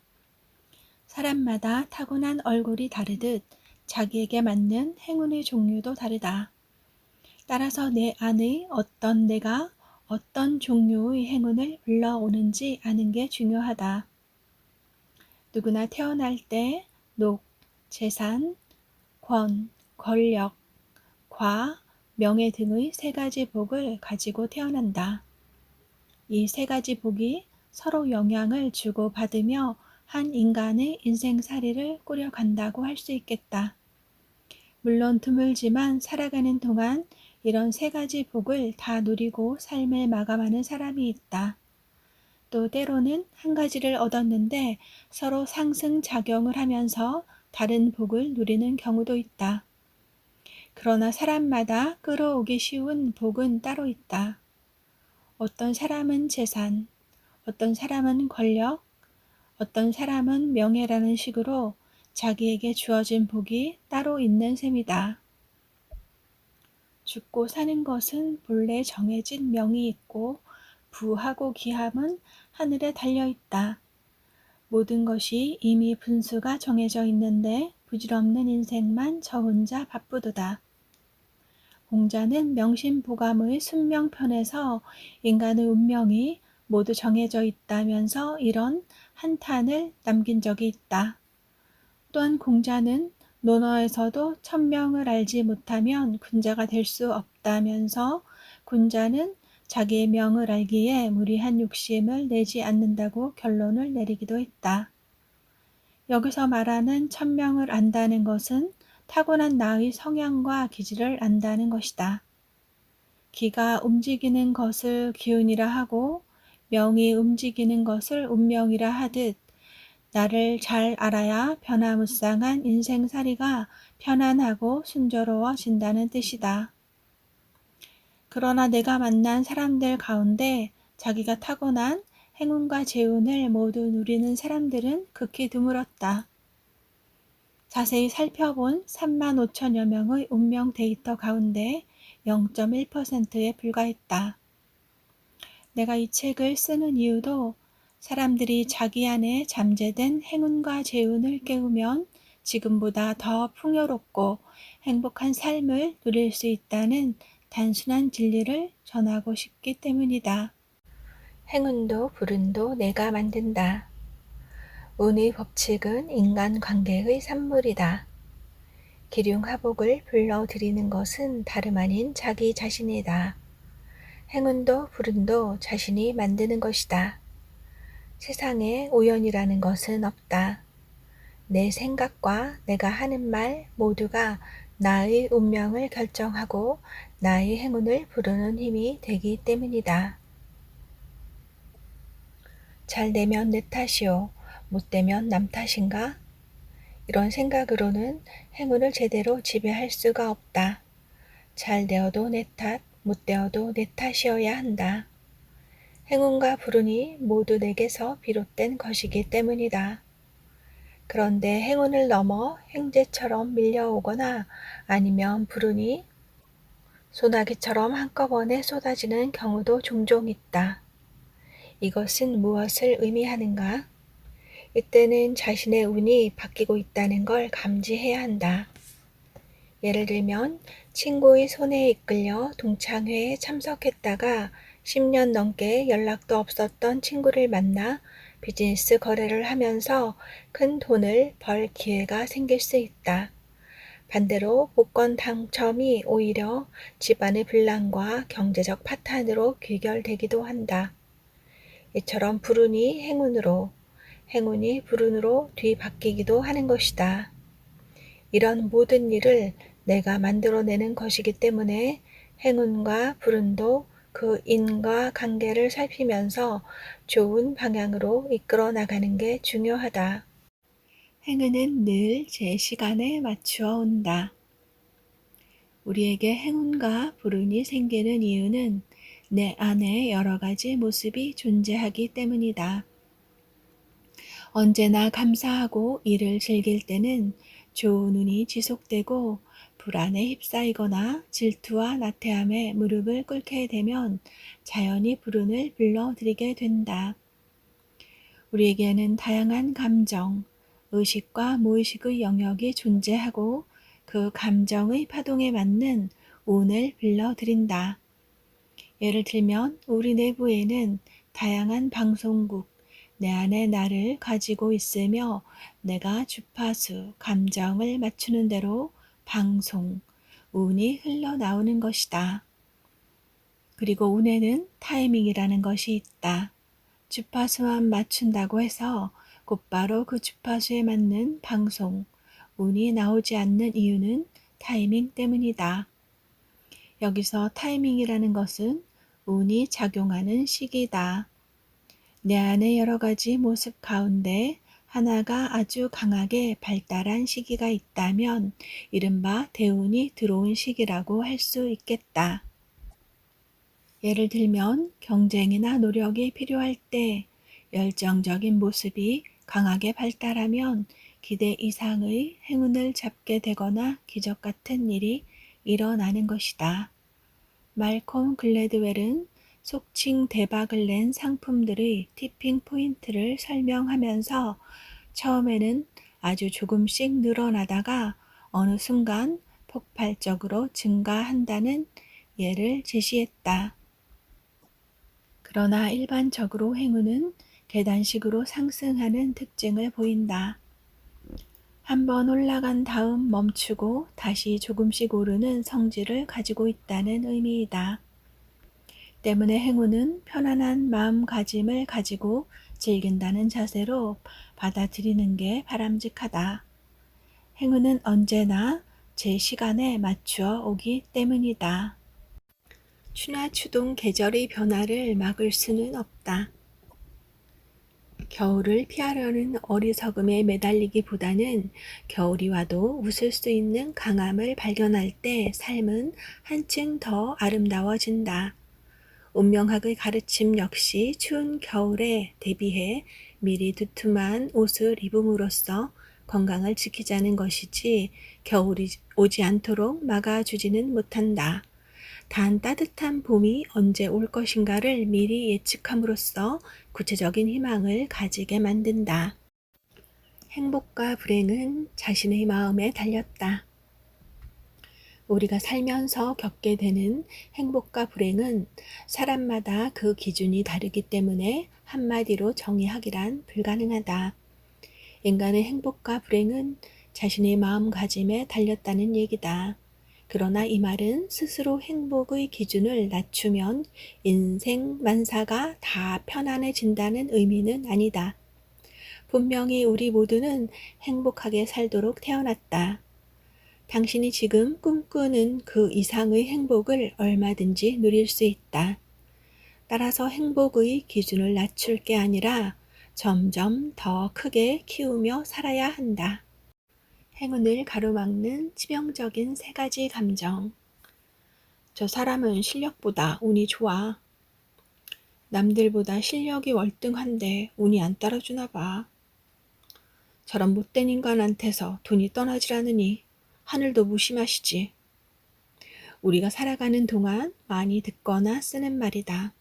사람마다 타고난 얼굴이 다르듯 자기에게 맞는 행운의 종류도 다르다. 따라서 내 안의 어떤 내가 어떤 종류의 행운을 불러오는지 아는 게 중요하다. 누구나 태어날 때 녹, 재산, 권, 권력, 과, 명예 등의 세 가지 복을 가지고 태어난다. 이 세 가지 복이 서로 영향을 주고받으며 한 인간의 인생살이를 꾸려간다고 할 수 있겠다. 물론 드물지만 살아가는 동안 이런 세 가지 복을 다 누리고 삶을 마감하는 사람이 있다. 또 때로는 한 가지를 얻었는데 서로 상승작용을 하면서 다른 복을 누리는 경우도 있다. 그러나 사람마다 끌어오기 쉬운 복은 따로 있다. 어떤 사람은 재산, 어떤 사람은 권력, 어떤 사람은 명예라는 식으로 자기에게 주어진 복이 따로 있는 셈이다. 죽고 사는 것은 본래 정해진 명이 있고 부하고 기함은 하늘에 달려있다. 모든 것이 이미 분수가 정해져 있는데 부질없는 인생만 저 혼자 바쁘도다. 공자는 명심보감의 순명편에서 인간의 운명이 모두 정해져 있다면서 이런 한탄을 남긴 적이 있다. 또한 공자는 논어에서도 천명을 알지 못하면 군자가 될 수 없다면서 군자는 자기의 명을 알기에 무리한 욕심을 내지 않는다고 결론을 내리기도 했다. 여기서 말하는 천명을 안다는 것은 타고난 나의 성향과 기질을 안다는 것이다. 기가 움직이는 것을 기운이라 하고 명이 움직이는 것을 운명이라 하듯 나를 잘 알아야 변화무쌍한 인생살이가 편안하고 순조로워진다는 뜻이다. 그러나 내가 만난 사람들 가운데 자기가 타고난 행운과 재운을 모두 누리는 사람들은 극히 드물었다. 자세히 살펴본 35,000여 명의 운명 데이터 가운데 0.1%에 불과했다. 내가 이 책을 쓰는 이유도 사람들이 자기 안에 잠재된 행운과 재운을 깨우면 지금보다 더 풍요롭고 행복한 삶을 누릴 수 있다는 단순한 진리를 전하고 싶기 때문이다. 행운도 불운도 내가 만든다. 운의 법칙은 인간관계의 산물이다. 기륭화복을 불러들이는 것은 다름 아닌 자기 자신이다. 행운도 불운도 자신이 만드는 것이다. 세상에 우연이라는 것은 없다. 내 생각과 내가 하는 말 모두가 나의 운명을 결정하고 나의 행운을 부르는 힘이 되기 때문이다. 잘 되면 내 탓이요. 못 되면 남 탓인가? 이런 생각으로는 행운을 제대로 지배할 수가 없다. 잘 되어도 내 탓, 못 되어도 내 탓이어야 한다. 행운과 불운이 모두 내게서 비롯된 것이기 때문이다. 그런데 행운을 넘어 횡재처럼 밀려오거나 아니면 불운이 소나기처럼 한꺼번에 쏟아지는 경우도 종종 있다. 이것은 무엇을 의미하는가? 이때는 자신의 운이 바뀌고 있다는 걸 감지해야 한다. 예를 들면 친구의 손에 이끌려 동창회에 참석했다가 10년 넘게 연락도 없었던 친구를 만나 비즈니스 거래를 하면서 큰 돈을 벌 기회가 생길 수 있다. 반대로 복권 당첨이 오히려 집안의 분란과 경제적 파탄으로 귀결되기도 한다. 이처럼 불운이 행운으로, 행운이 불운으로 뒤바뀌기도 하는 것이다. 이런 모든 일을 내가 만들어내는 것이기 때문에 행운과 불운도 그 인과 관계를 살피면서 좋은 방향으로 이끌어 나가는 게 중요하다. 행운은 늘 제 시간에 맞추어 온다. 우리에게 행운과 불운이 생기는 이유는 내 안에 여러 가지 모습이 존재하기 때문이다. 언제나 감사하고 일을 즐길 때는 좋은 운이 지속되고 불안에 휩싸이거나 질투와 나태함에 무릎을 꿇게 되면 자연히 불운을 불러들이게 된다. 우리에게는 다양한 감정, 의식과 무의식의 영역이 존재하고 그 감정의 파동에 맞는 운을 불러들인다. 예를 들면 우리 내부에는 다양한 방송국, 내 안에 나를 가지고 있으며 내가 주파수, 감정을 맞추는 대로 방송, 운이 흘러나오는 것이다. 그리고 운에는 타이밍이라는 것이 있다. 주파수만 맞춘다고 해서 곧바로 그 주파수에 맞는 방송, 운이 나오지 않는 이유는 타이밍 때문이다. 여기서 타이밍이라는 것은 운이 작용하는 시기다. 내 안에 여러 가지 모습 가운데 하나가 아주 강하게 발달한 시기가 있다면 이른바 대운이 들어온 시기라고 할 수 있겠다. 예를 들면 경쟁이나 노력이 필요할 때 열정적인 모습이 강하게 발달하면 기대 이상의 행운을 잡게 되거나 기적 같은 일이 일어나는 것이다. 말콤 글래드웰은 속칭 대박을 낸 상품들의 티핑 포인트를 설명하면서 처음에는 아주 조금씩 늘어나다가 어느 순간 폭발적으로 증가한다는 예를 제시했다. 그러나 일반적으로 행운은 계단식으로 상승하는 특징을 보인다. 한번 올라간 다음 멈추고 다시 조금씩 오르는 성질을 가지고 있다는 의미이다. 때문에 행운은 편안한 마음가짐을 가지고 즐긴다는 자세로 받아들이는 게 바람직하다. 행운은 언제나 제 시간에 맞추어 오기 때문이다. 추나추동 계절의 변화를 막을 수는 없다. 겨울을 피하려는 어리석음에 매달리기보다는 겨울이 와도 웃을 수 있는 강함을 발견할 때 삶은 한층 더 아름다워진다. 운명학의 가르침 역시 추운 겨울에 대비해 미리 두툼한 옷을 입음으로써 건강을 지키자는 것이지 겨울이 오지 않도록 막아주지는 못한다. 단 따뜻한 봄이 언제 올 것인가를 미리 예측함으로써 구체적인 희망을 가지게 만든다. 행복과 불행은 자신의 마음에 달렸다. 우리가 살면서 겪게 되는 행복과 불행은 사람마다 그 기준이 다르기 때문에 한마디로 정의하기란 불가능하다. 인간의 행복과 불행은 자신의 마음가짐에 달렸다는 얘기다. 그러나 이 말은 스스로 행복의 기준을 낮추면 인생 만사가 다 편안해진다는 의미는 아니다. 분명히 우리 모두는 행복하게 살도록 태어났다. 당신이 지금 꿈꾸는 그 이상의 행복을 얼마든지 누릴 수 있다. 따라서 행복의 기준을 낮출 게 아니라 점점 더 크게 키우며 살아야 한다. 행운을 가로막는 치명적인 세 가지 감정. 저 사람은 실력보다 운이 좋아. 남들보다 실력이 월등한데 운이 안 따라주나 봐. 저런 못된 인간한테서 돈이 떠나질 않으니 하늘도 무심하시지. 우리가 살아가는 동안 많이 듣거나 쓰는 말이다.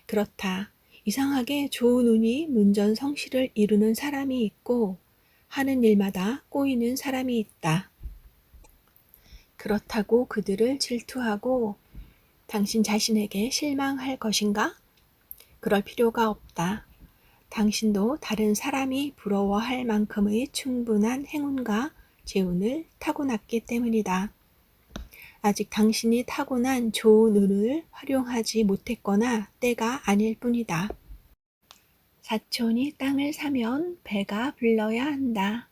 그렇다. 이상하게 좋은 운이 문전성시를 이루는 사람이 있고 하는 일마다 꼬이는 사람이 있다. 그렇다고 그들을 질투하고 당신 자신에게 실망할 것인가? 그럴 필요가 없다. 당신도 다른 사람이 부러워할 만큼의 충분한 행운과 재운을 타고났기 때문이다. 아직 당신이 타고난 좋은 운을 활용하지 못했거나 때가 아닐 뿐이다. 사촌이 땅을 사면 배가 불러야 한다.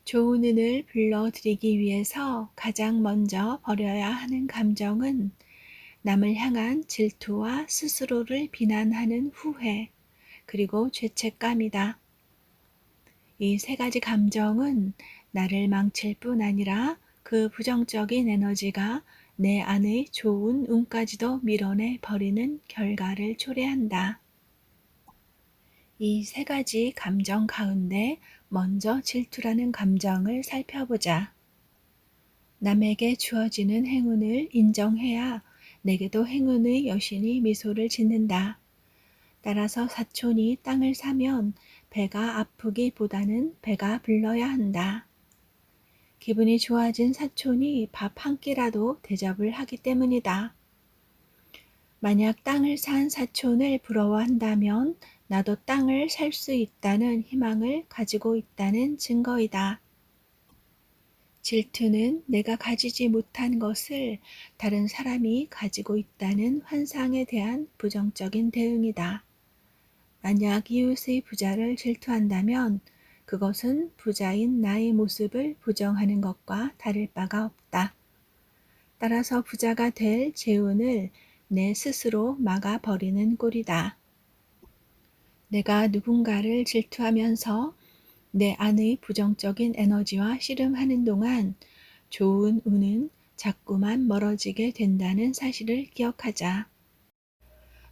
좋은 운을 불러들이기 위해서 가장 먼저 버려야 하는 감정은 남을 향한 질투와 스스로를 비난하는 후회, 그리고 죄책감이다. 이 세 가지 감정은 나를 망칠 뿐 아니라 그 부정적인 에너지가 내 안의 좋은 운까지도 밀어내 버리는 결과를 초래한다. 이 세 가지 감정 가운데 먼저 질투라는 감정을 살펴보자. 남에게 주어지는 행운을 인정해야 내게도 행운의 여신이 미소를 짓는다. 따라서 사촌이 땅을 사면 배가 아프기보다는 배가 불러야 한다. 기분이 좋아진 사촌이 밥 한 끼라도 대접을 하기 때문이다. 만약 땅을 산 사촌을 부러워한다면 나도 땅을 살 수 있다는 희망을 가지고 있다는 증거이다. 질투는 내가 가지지 못한 것을 다른 사람이 가지고 있다는 환상에 대한 부정적인 대응이다. 만약 이웃의 부자를 질투한다면 그것은 부자인 나의 모습을 부정하는 것과 다를 바가 없다. 따라서 부자가 될 재운을 내 스스로 막아버리는 꼴이다. 내가 누군가를 질투하면서 내 안의 부정적인 에너지와 씨름하는 동안 좋은 운은 자꾸만 멀어지게 된다는 사실을 기억하자.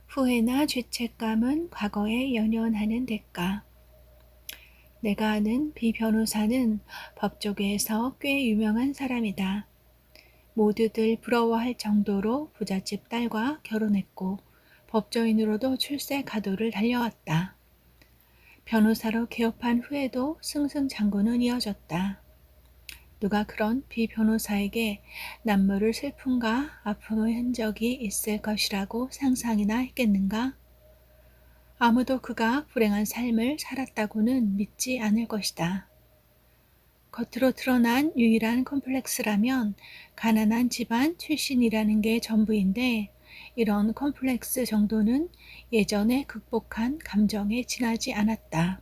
후회나 죄책감은 과거에 연연하는 대가. 내가 아는 비 변호사는 법조계에서 꽤 유명한 사람이다. 모두들 부러워할 정도로 부잣집 딸과 결혼했고 법조인으로도 출세 가도를 달려왔다. 변호사로 개업한 후에도 승승장구는 이어졌다. 누가 그런 비 변호사에게 남모를 슬픔과 아픔의 흔적이 있을 것이라고 상상이나 했겠는가? 아무도 그가 불행한 삶을 살았다고는 믿지 않을 것이다. 겉으로 드러난 유일한 컴플렉스라면 가난한 집안 출신이라는 게 전부인데 이런 컴플렉스 정도는 예전에 극복한 감정에 지나지 않았다.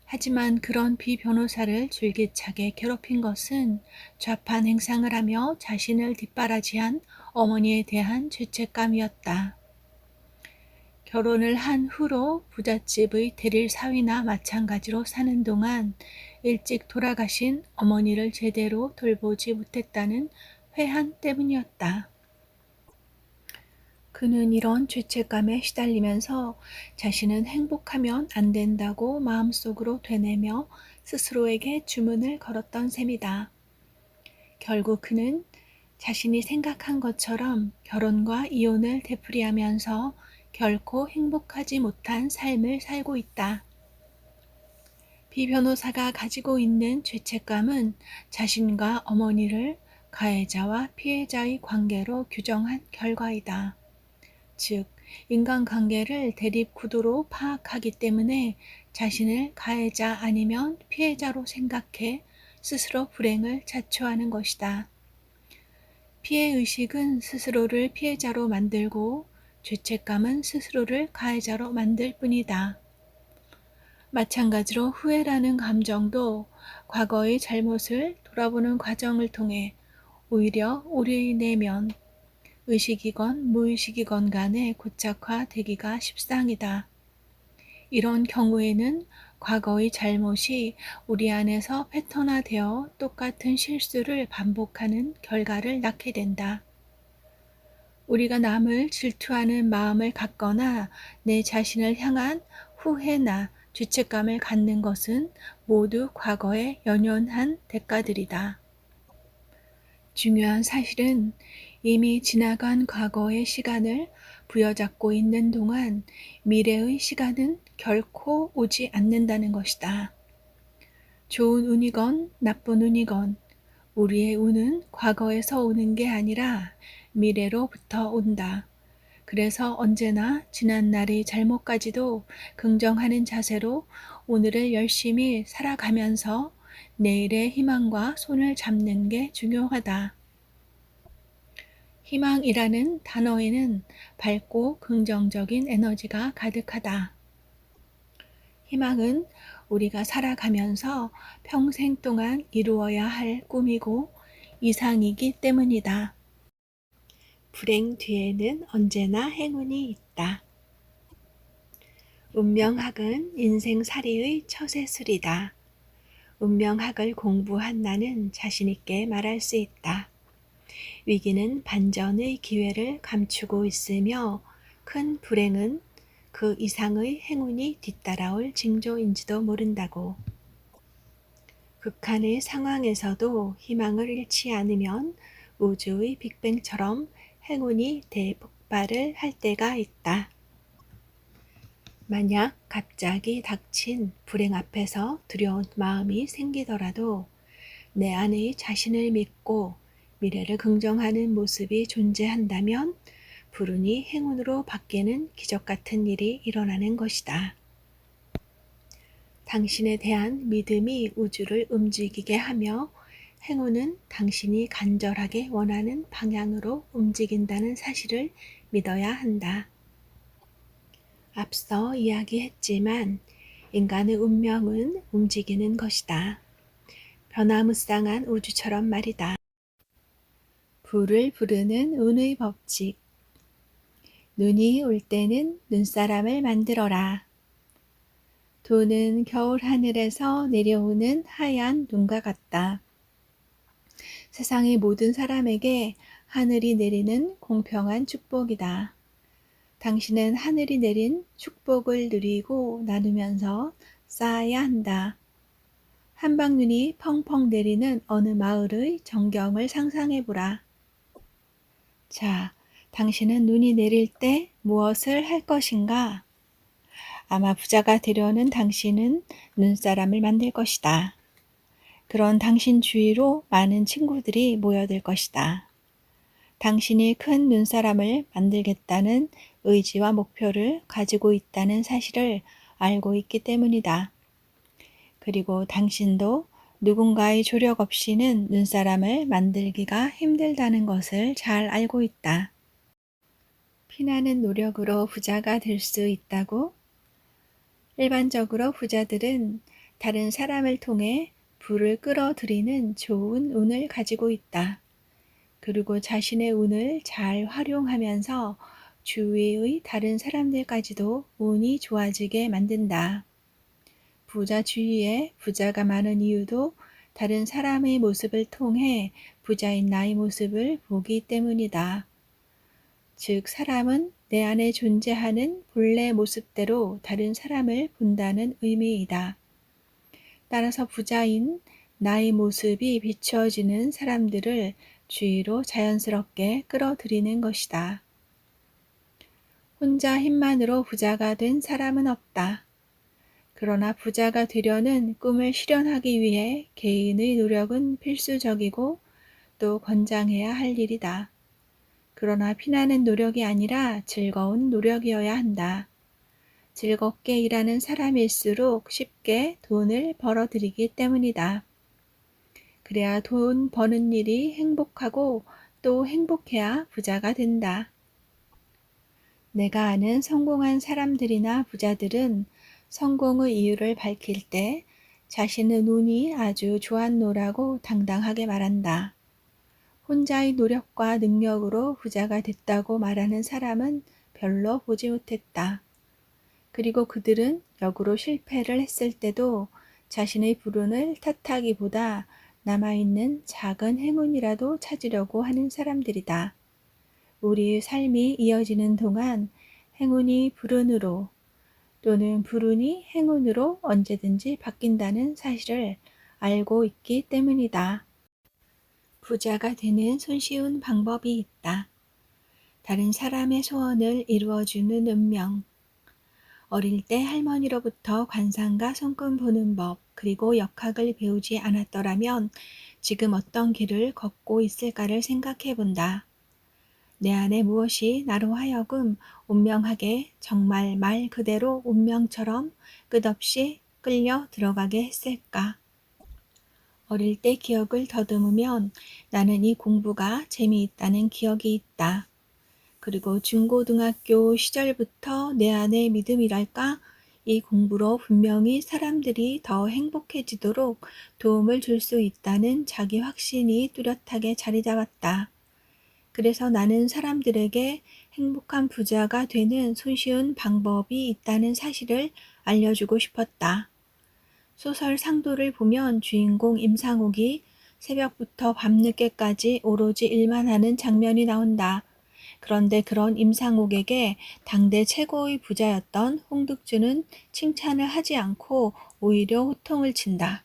하지만 그런 비 변호사를 줄기차게 괴롭힌 것은 좌판 행상을 하며 자신을 뒷바라지한 어머니에 대한 죄책감이었다. 결혼을 한 후로 부잣집의 대릴 사위나 마찬가지로 사는 동안 일찍 돌아가신 어머니를 제대로 돌보지 못했다는 회한 때문이었다. 그는 이런 죄책감에 시달리면서 자신은 행복하면 안 된다고 마음속으로 되뇌며 스스로에게 주문을 걸었던 셈이다. 결국 그는 자신이 생각한 것처럼 결혼과 이혼을 되풀이하면서 결코 행복하지 못한 삶을 살고 있다. 비 변호사가 가지고 있는 죄책감은 자신과 어머니를 가해자와 피해자의 관계로 규정한 결과이다. 즉, 인간관계를 대립구도로 파악하기 때문에 자신을 가해자 아니면 피해자로 생각해 스스로 불행을 자초하는 것이다. 피해의식은 스스로를 피해자로 만들고 죄책감은 스스로를 가해자로 만들 뿐이다. 마찬가지로 후회라는 감정도 과거의 잘못을 돌아보는 과정을 통해 오히려 우리의 내면, 의식이건 무의식이건 간에 고착화되기가 십상이다. 이런 경우에는 과거의 잘못이 우리 안에서 패턴화되어 똑같은 실수를 반복하는 결과를 낳게 된다. 우리가 남을 질투하는 마음을 갖거나 내 자신을 향한 후회나 죄책감을 갖는 것은 모두 과거에 연연한 대가들이다. 중요한 사실은 이미 지나간 과거의 시간을 부여잡고 있는 동안 미래의 시간은 결코 오지 않는다는 것이다. 좋은 운이건 나쁜 운이건 우리의 운은 과거에서 오는 게 아니라 미래로부터 온다. 그래서 언제나 지난날의 잘못까지도 긍정하는 자세로 오늘을 열심히 살아가면서 내일의 희망과 손을 잡는 게 중요하다. 희망이라는 단어에는 밝고 긍정적인 에너지가 가득하다. 희망은 우리가 살아가면서 평생 동안 이루어야 할 꿈이고 이상이기 때문이다. 불행 뒤에는 언제나 행운이 있다. 운명학은 인생살이의 처세술이다. 운명학을 공부한 나는 자신있게 말할 수 있다. 위기는 반전의 기회를 감추고 있으며 큰 불행은 그 이상의 행운이 뒤따라올 징조인지도 모른다고. 극한의 상황에서도 희망을 잃지 않으면 우주의 빅뱅처럼 행운이 대폭발을 할 때가 있다. 만약 갑자기 닥친 불행 앞에서 두려운 마음이 생기더라도 내 안의 자신을 믿고 미래를 긍정하는 모습이 존재한다면 불운이 행운으로 바뀌는 기적 같은 일이 일어나는 것이다. 당신에 대한 믿음이 우주를 움직이게 하며 행운은 당신이 간절하게 원하는 방향으로 움직인다는 사실을 믿어야 한다. 앞서 이야기했지만 인간의 운명은 움직이는 것이다. 변화무쌍한 우주처럼 말이다. 불을 부르는 운의 법칙. 눈이 올 때는 눈사람을 만들어라. 돈은 겨울 하늘에서 내려오는 하얀 눈과 같다. 세상의 모든 사람에게 하늘이 내리는 공평한 축복이다. 당신은 하늘이 내린 축복을 누리고 나누면서 쌓아야 한다. 한방눈이 펑펑 내리는 어느 마을의 전경을 상상해보라. 자, 당신은 눈이 내릴 때 무엇을 할 것인가? 아마 부자가 되려는 당신은 눈사람을 만들 것이다. 그런 당신 주위로 많은 친구들이 모여들 것이다. 당신이 큰 눈사람을 만들겠다는 의지와 목표를 가지고 있다는 사실을 알고 있기 때문이다. 그리고 당신도 누군가의 조력 없이는 눈사람을 만들기가 힘들다는 것을 잘 알고 있다. 피나는 노력으로 부자가 될 수 있다고? 일반적으로 부자들은 다른 사람을 통해 부를 끌어들이는 좋은 운을 가지고 있다. 그리고 자신의 운을 잘 활용하면서 주위의 다른 사람들까지도 운이 좋아지게 만든다. 부자 주위에 부자가 많은 이유도 다른 사람의 모습을 통해 부자인 나의 모습을 보기 때문이다. 즉, 사람은 내 안에 존재하는 본래 모습대로 다른 사람을 본다는 의미이다. 따라서 부자인 나의 모습이 비추어지는 사람들을 주위로 자연스럽게 끌어들이는 것이다. 혼자 힘만으로 부자가 된 사람은 없다. 그러나 부자가 되려는 꿈을 실현하기 위해 개인의 노력은 필수적이고 또 권장해야 할 일이다. 그러나 피나는 노력이 아니라 즐거운 노력이어야 한다. 즐겁게 일하는 사람일수록 쉽게 돈을 벌어들이기 때문이다. 그래야 돈 버는 일이 행복하고 또 행복해야 부자가 된다. 내가 아는 성공한 사람들이나 부자들은 성공의 이유를 밝힐 때 자신의 운이 아주 좋았노라고 당당하게 말한다. 혼자의 노력과 능력으로 부자가 됐다고 말하는 사람은 별로 보지 못했다. 그리고 그들은 역으로 실패를 했을 때도 자신의 불운을 탓하기보다 남아있는 작은 행운이라도 찾으려고 하는 사람들이다. 우리의 삶이 이어지는 동안 행운이 불운으로 또는 불운이 행운으로 언제든지 바뀐다는 사실을 알고 있기 때문이다. 부자가 되는 손쉬운 방법이 있다. 다른 사람의 소원을 이루어주는 운명. 어릴 때 할머니로부터 관상과 손금 보는 법, 그리고 역학을 배우지 않았더라면 지금 어떤 길을 걷고 있을까를 생각해 본다. 내 안에 무엇이 나로 하여금 운명하게 정말 말 그대로 운명처럼 끝없이 끌려 들어가게 했을까? 어릴 때 기억을 더듬으면 나는 이 공부가 재미있다는 기억이 있다. 그리고 중고등학교 시절부터 내 안의 믿음이랄까? 이 공부로 분명히 사람들이 더 행복해지도록 도움을 줄 수 있다는 자기 확신이 뚜렷하게 자리 잡았다. 그래서 나는 사람들에게 행복한 부자가 되는 손쉬운 방법이 있다는 사실을 알려주고 싶었다. 소설 상도를 보면 주인공 임상옥이 새벽부터 밤늦게까지 오로지 일만 하는 장면이 나온다. 그런데 그런 임상옥에게 당대 최고의 부자였던 홍득주는 칭찬을 하지 않고 오히려 호통을 친다.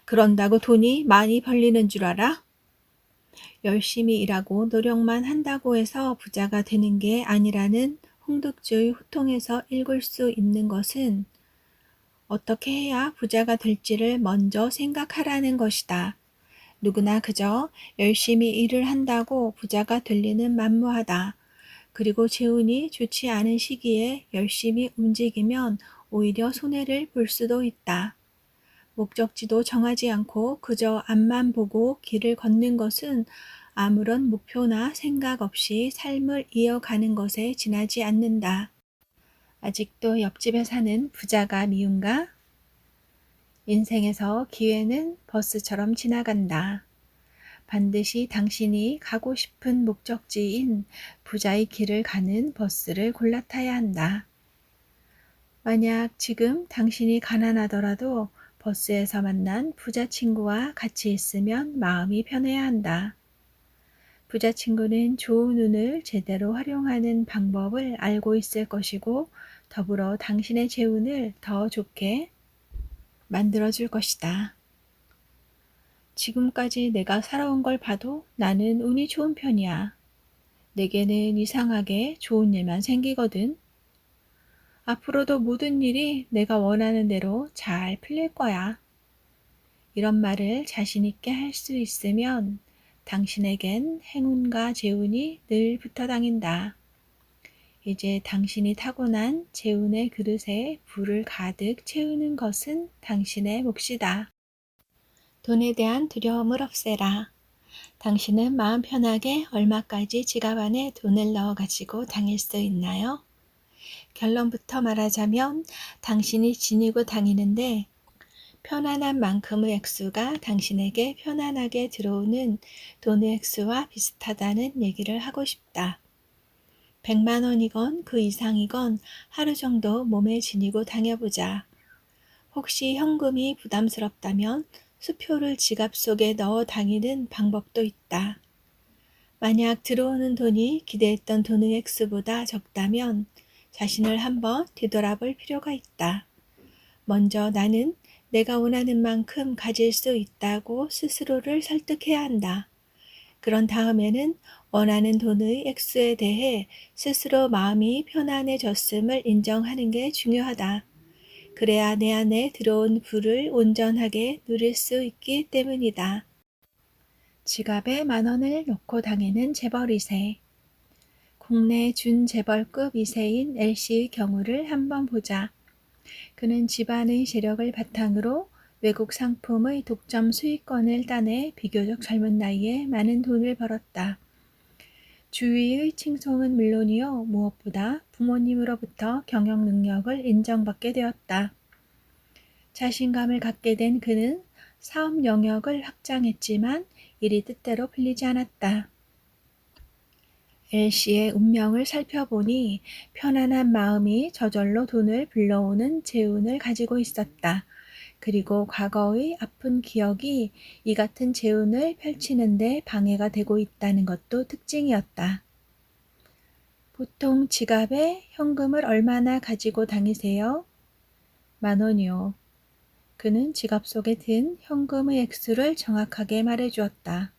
그런다고 돈이 많이 벌리는 줄 알아? 열심히 일하고 노력만 한다고 해서 부자가 되는 게 아니라는 홍득주의 호통에서 읽을 수 있는 것은 어떻게 해야 부자가 될지를 먼저 생각하라는 것이다. 누구나 그저 열심히 일을 한다고 부자가 될 리는 만무하다. 그리고 재운이 좋지 않은 시기에 열심히 움직이면 오히려 손해를 볼 수도 있다. 목적지도 정하지 않고 그저 앞만 보고 길을 걷는 것은 아무런 목표나 생각 없이 삶을 이어가는 것에 지나지 않는다. 아직도 옆집에 사는 부자가 미운가? 인생에서 기회는 버스처럼 지나간다. 반드시 당신이 가고 싶은 목적지인 부자의 길을 가는 버스를 골라 타야 한다. 만약 지금 당신이 가난하더라도 버스에서 만난 부자 친구와 같이 있으면 마음이 편해야 한다. 부자 친구는 좋은 운을 제대로 활용하는 방법을 알고 있을 것이고 더불어 당신의 재운을 더 좋게 만들어줄 것이다. 지금까지 내가 살아온 걸 봐도 나는 운이 좋은 편이야. 내게는 이상하게 좋은 일만 생기거든. 앞으로도 모든 일이 내가 원하는 대로 잘 풀릴 거야. 이런 말을 자신 있게 할 수 있으면 당신에겐 행운과 재운이 늘 붙어 다닌다. 이제 당신이 타고난 재운의 그릇에 불을 가득 채우는 것은 당신의 몫이다. 돈에 대한 두려움을 없애라. 당신은 마음 편하게 얼마까지 지갑 안에 돈을 넣어 가지고 다닐 수 있나요? 결론부터 말하자면 당신이 지니고 다니는데 편안한 만큼의 액수가 당신에게 편안하게 들어오는 돈의 액수와 비슷하다는 얘기를 하고 싶다. 100만 원이건 그 이상이건 하루 정도 몸에 지니고 다녀보자. 혹시 현금이 부담스럽다면 수표를 지갑 속에 넣어 다니는 방법도 있다. 만약 들어오는 돈이 기대했던 돈의 액수보다 적다면 자신을 한번 되돌아볼 필요가 있다. 먼저 나는 내가 원하는 만큼 가질 수 있다고 스스로를 설득해야 한다. 그런 다음에는 원하는 돈의 액수에 대해 스스로 마음이 편안해졌음을 인정하는 게 중요하다. 그래야 내 안에 들어온 불을 온전하게 누릴 수 있기 때문이다. 지갑에 10,000원을 넣고 다니는 재벌 2세. 국내 준재벌급 2세인 L씨의 경우를 한번 보자. 그는 집안의 재력을 바탕으로 외국 상품의 독점 수익권을 따내 비교적 젊은 나이에 많은 돈을 벌었다. 주위의 칭송은 물론이요, 무엇보다 부모님으로부터 경영 능력을 인정받게 되었다. 자신감을 갖게 된 그는 사업 영역을 확장했지만 일이 뜻대로 풀리지 않았다. 엘씨의 운명을 살펴보니 편안한 마음이 저절로 돈을 불러오는 재운을 가지고 있었다. 그리고 과거의 아픈 기억이 이 같은 재운을 펼치는데 방해가 되고 있다는 것도 특징이었다. 보통 지갑에 현금을 얼마나 가지고 다니세요? 10,000원이요. 그는 지갑 속에 든 현금의 액수를 정확하게 말해주었다.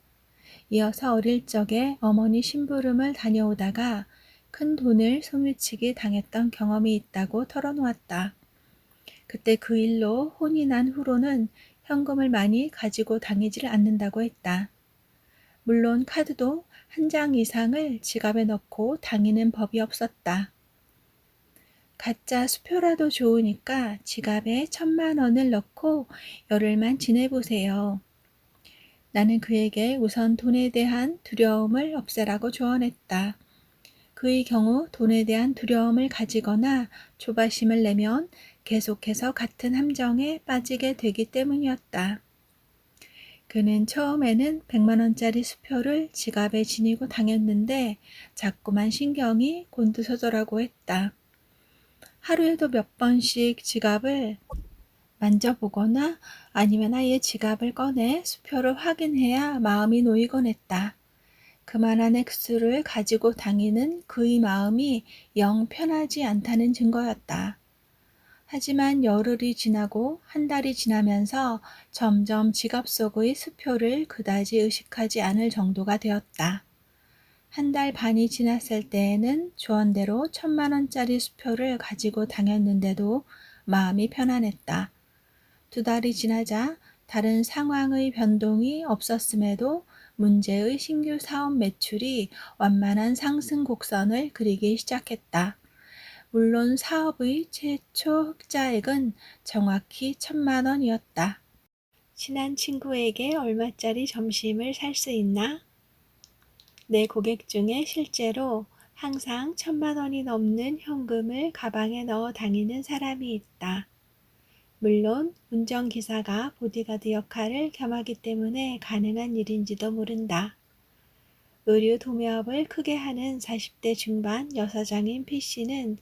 이어서 어릴 적에 어머니 심부름을 다녀오다가 큰 돈을 소매치기 당했던 경험이 있다고 털어놓았다. 그때 그 일로 혼이 난 후로는 현금을 많이 가지고 다니지를 않는다고 했다. 물론 카드도 한 장 이상을 지갑에 넣고 다니는 법이 없었다. 가짜 수표라도 좋으니까 지갑에 1,000,000원을 넣고 열흘만 지내보세요. 나는 그에게 우선 돈에 대한 두려움을 없애라고 조언했다. 그의 경우 돈에 대한 두려움을 가지거나 조바심을 내면 계속해서 같은 함정에 빠지게 되기 때문이었다. 그는 처음에는 100만원짜리 수표를 지갑에 지니고 다녔는데 자꾸만 신경이 곤두서더라고 했다. 하루에도 몇 번씩 지갑을 만져보거나 아니면 아예 지갑을 꺼내 수표를 확인해야 마음이 놓이곤 했다. 그만한 액수를 가지고 다니는 그의 마음이 영 편하지 않다는 증거였다. 하지만 열흘이 지나고 한 달이 지나면서 점점 지갑 속의 수표를 그다지 의식하지 않을 정도가 되었다. 한 달 반이 지났을 때에는 조언대로 1,000만원짜리 수표를 가지고 다녔는데도 마음이 편안했다. 2달이 지나자 다른 상황의 변동이 없었음에도 문제의 신규 사업 매출이 완만한 상승 곡선을 그리기 시작했다. 물론 사업의 최초 흑자액은 정확히 1,000만원이었다. 친한 친구에게 얼마짜리 점심을 살 수 있나? 내 고객 중에 실제로 항상 1,000만원이 넘는 현금을 가방에 넣어 다니는 사람이 있다. 물론 운전기사가 보디가드 역할을 겸하기 때문에 가능한 일인지도 모른다. 의류 도매업을 크게 하는 40대 중반 여사장인 P씨는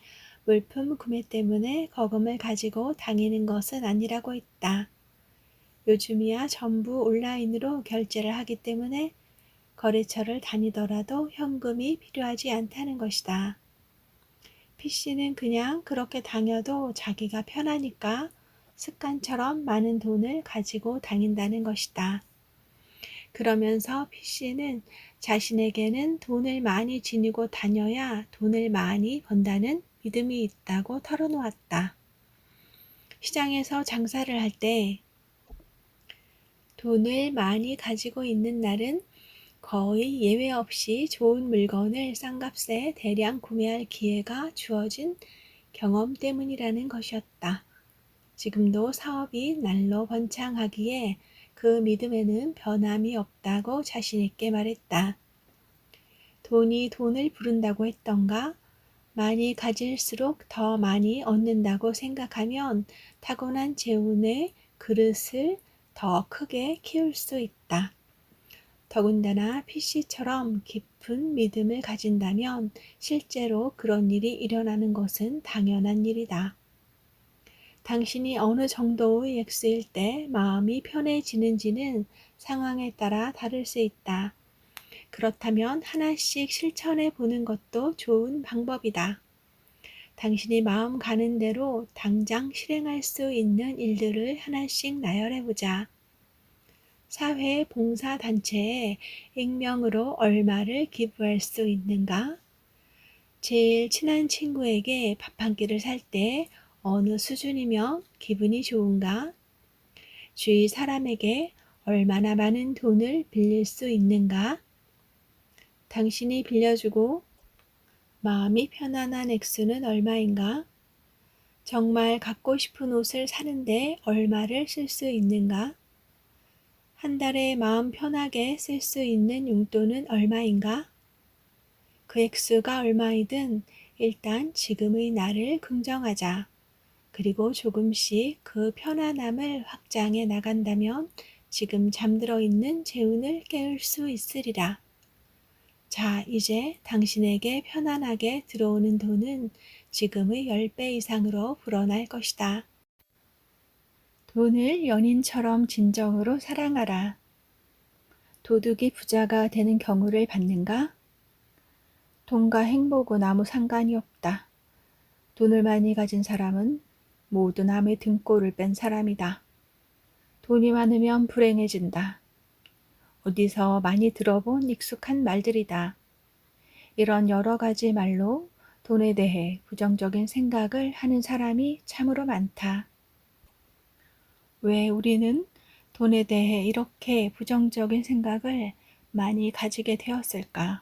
물품 구매 때문에 거금을 가지고 다니는 것은 아니라고 했다. 요즘이야 전부 온라인으로 결제를 하기 때문에 거래처를 다니더라도 현금이 필요하지 않다는 것이다. P씨는 그냥 그렇게 다녀도 자기가 편하니까 습관처럼 많은 돈을 가지고 다닌다는 것이다. 그러면서 P씨는 자신에게는 돈을 많이 지니고 다녀야 돈을 많이 번다는 믿음이 있다고 털어놓았다. 시장에서 장사를 할 때 돈을 많이 가지고 있는 날은 거의 예외 없이 좋은 물건을 싼 값에 대량 구매할 기회가 주어진 경험 때문이라는 것이었다. 지금도 사업이 날로 번창하기에 그 믿음에는 변함이 없다고 자신있게 말했다. 돈이 돈을 부른다고 했던가? 많이 가질수록 더 많이 얻는다고 생각하면 타고난 재운의 그릇을 더 크게 키울 수 있다. 더군다나 P씨처럼 깊은 믿음을 가진다면 실제로 그런 일이 일어나는 것은 당연한 일이다. 당신이 어느 정도의 액수일 때 마음이 편해지는지는 상황에 따라 다를 수 있다. 그렇다면 하나씩 실천해 보는 것도 좋은 방법이다. 당신이 마음 가는 대로 당장 실행할 수 있는 일들을 하나씩 나열해 보자. 사회 봉사단체에 익명으로 얼마를 기부할 수 있는가? 제일 친한 친구에게 밥 한 끼를 살 때 어느 수준이면 기분이 좋은가? 주위 사람에게 얼마나 많은 돈을 빌릴 수 있는가? 당신이 빌려주고 마음이 편안한 액수는 얼마인가? 정말 갖고 싶은 옷을 사는데 얼마를 쓸 수 있는가? 한 달에 마음 편하게 쓸 수 있는 용돈은 얼마인가? 그 액수가 얼마이든 일단 지금의 나를 긍정하자. 그리고 조금씩 그 편안함을 확장해 나간다면 지금 잠들어 있는 재운을 깨울 수 있으리라. 자, 이제 당신에게 편안하게 들어오는 돈은 지금의 10배 이상으로 불어날 것이다. 돈을 연인처럼 진정으로 사랑하라. 도둑이 부자가 되는 경우를 받는가? 돈과 행복은 아무 상관이 없다. 돈을 많이 가진 사람은 모두 남의 등골을 뺀 사람이다. 돈이 많으면 불행해진다. 어디서 많이 들어본 익숙한 말들이다. 이런 여러 가지 말로 돈에 대해 부정적인 생각을 하는 사람이 참으로 많다. 왜 우리는 돈에 대해 이렇게 부정적인 생각을 많이 가지게 되었을까?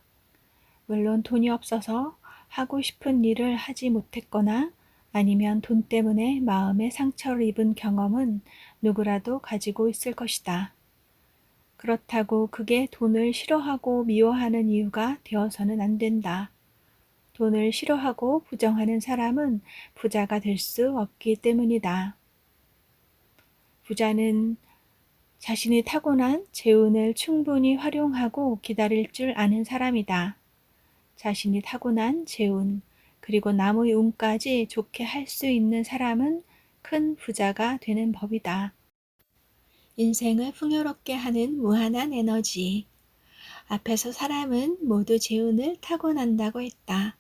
물론 돈이 없어서 하고 싶은 일을 하지 못했거나 아니면 돈 때문에 마음의 상처를 입은 경험은 누구라도 가지고 있을 것이다. 그렇다고 그게 돈을 싫어하고 미워하는 이유가 되어서는 안 된다. 돈을 싫어하고 부정하는 사람은 부자가 될 수 없기 때문이다. 부자는 자신이 타고난 재운을 충분히 활용하고 기다릴 줄 아는 사람이다. 자신이 타고난 재운, 그리고 남의 운까지 좋게 할 수 있는 사람은 큰 부자가 되는 법이다. 인생을 풍요롭게 하는 무한한 에너지. 앞에서 사람은 모두 재운을 타고난다고 했다.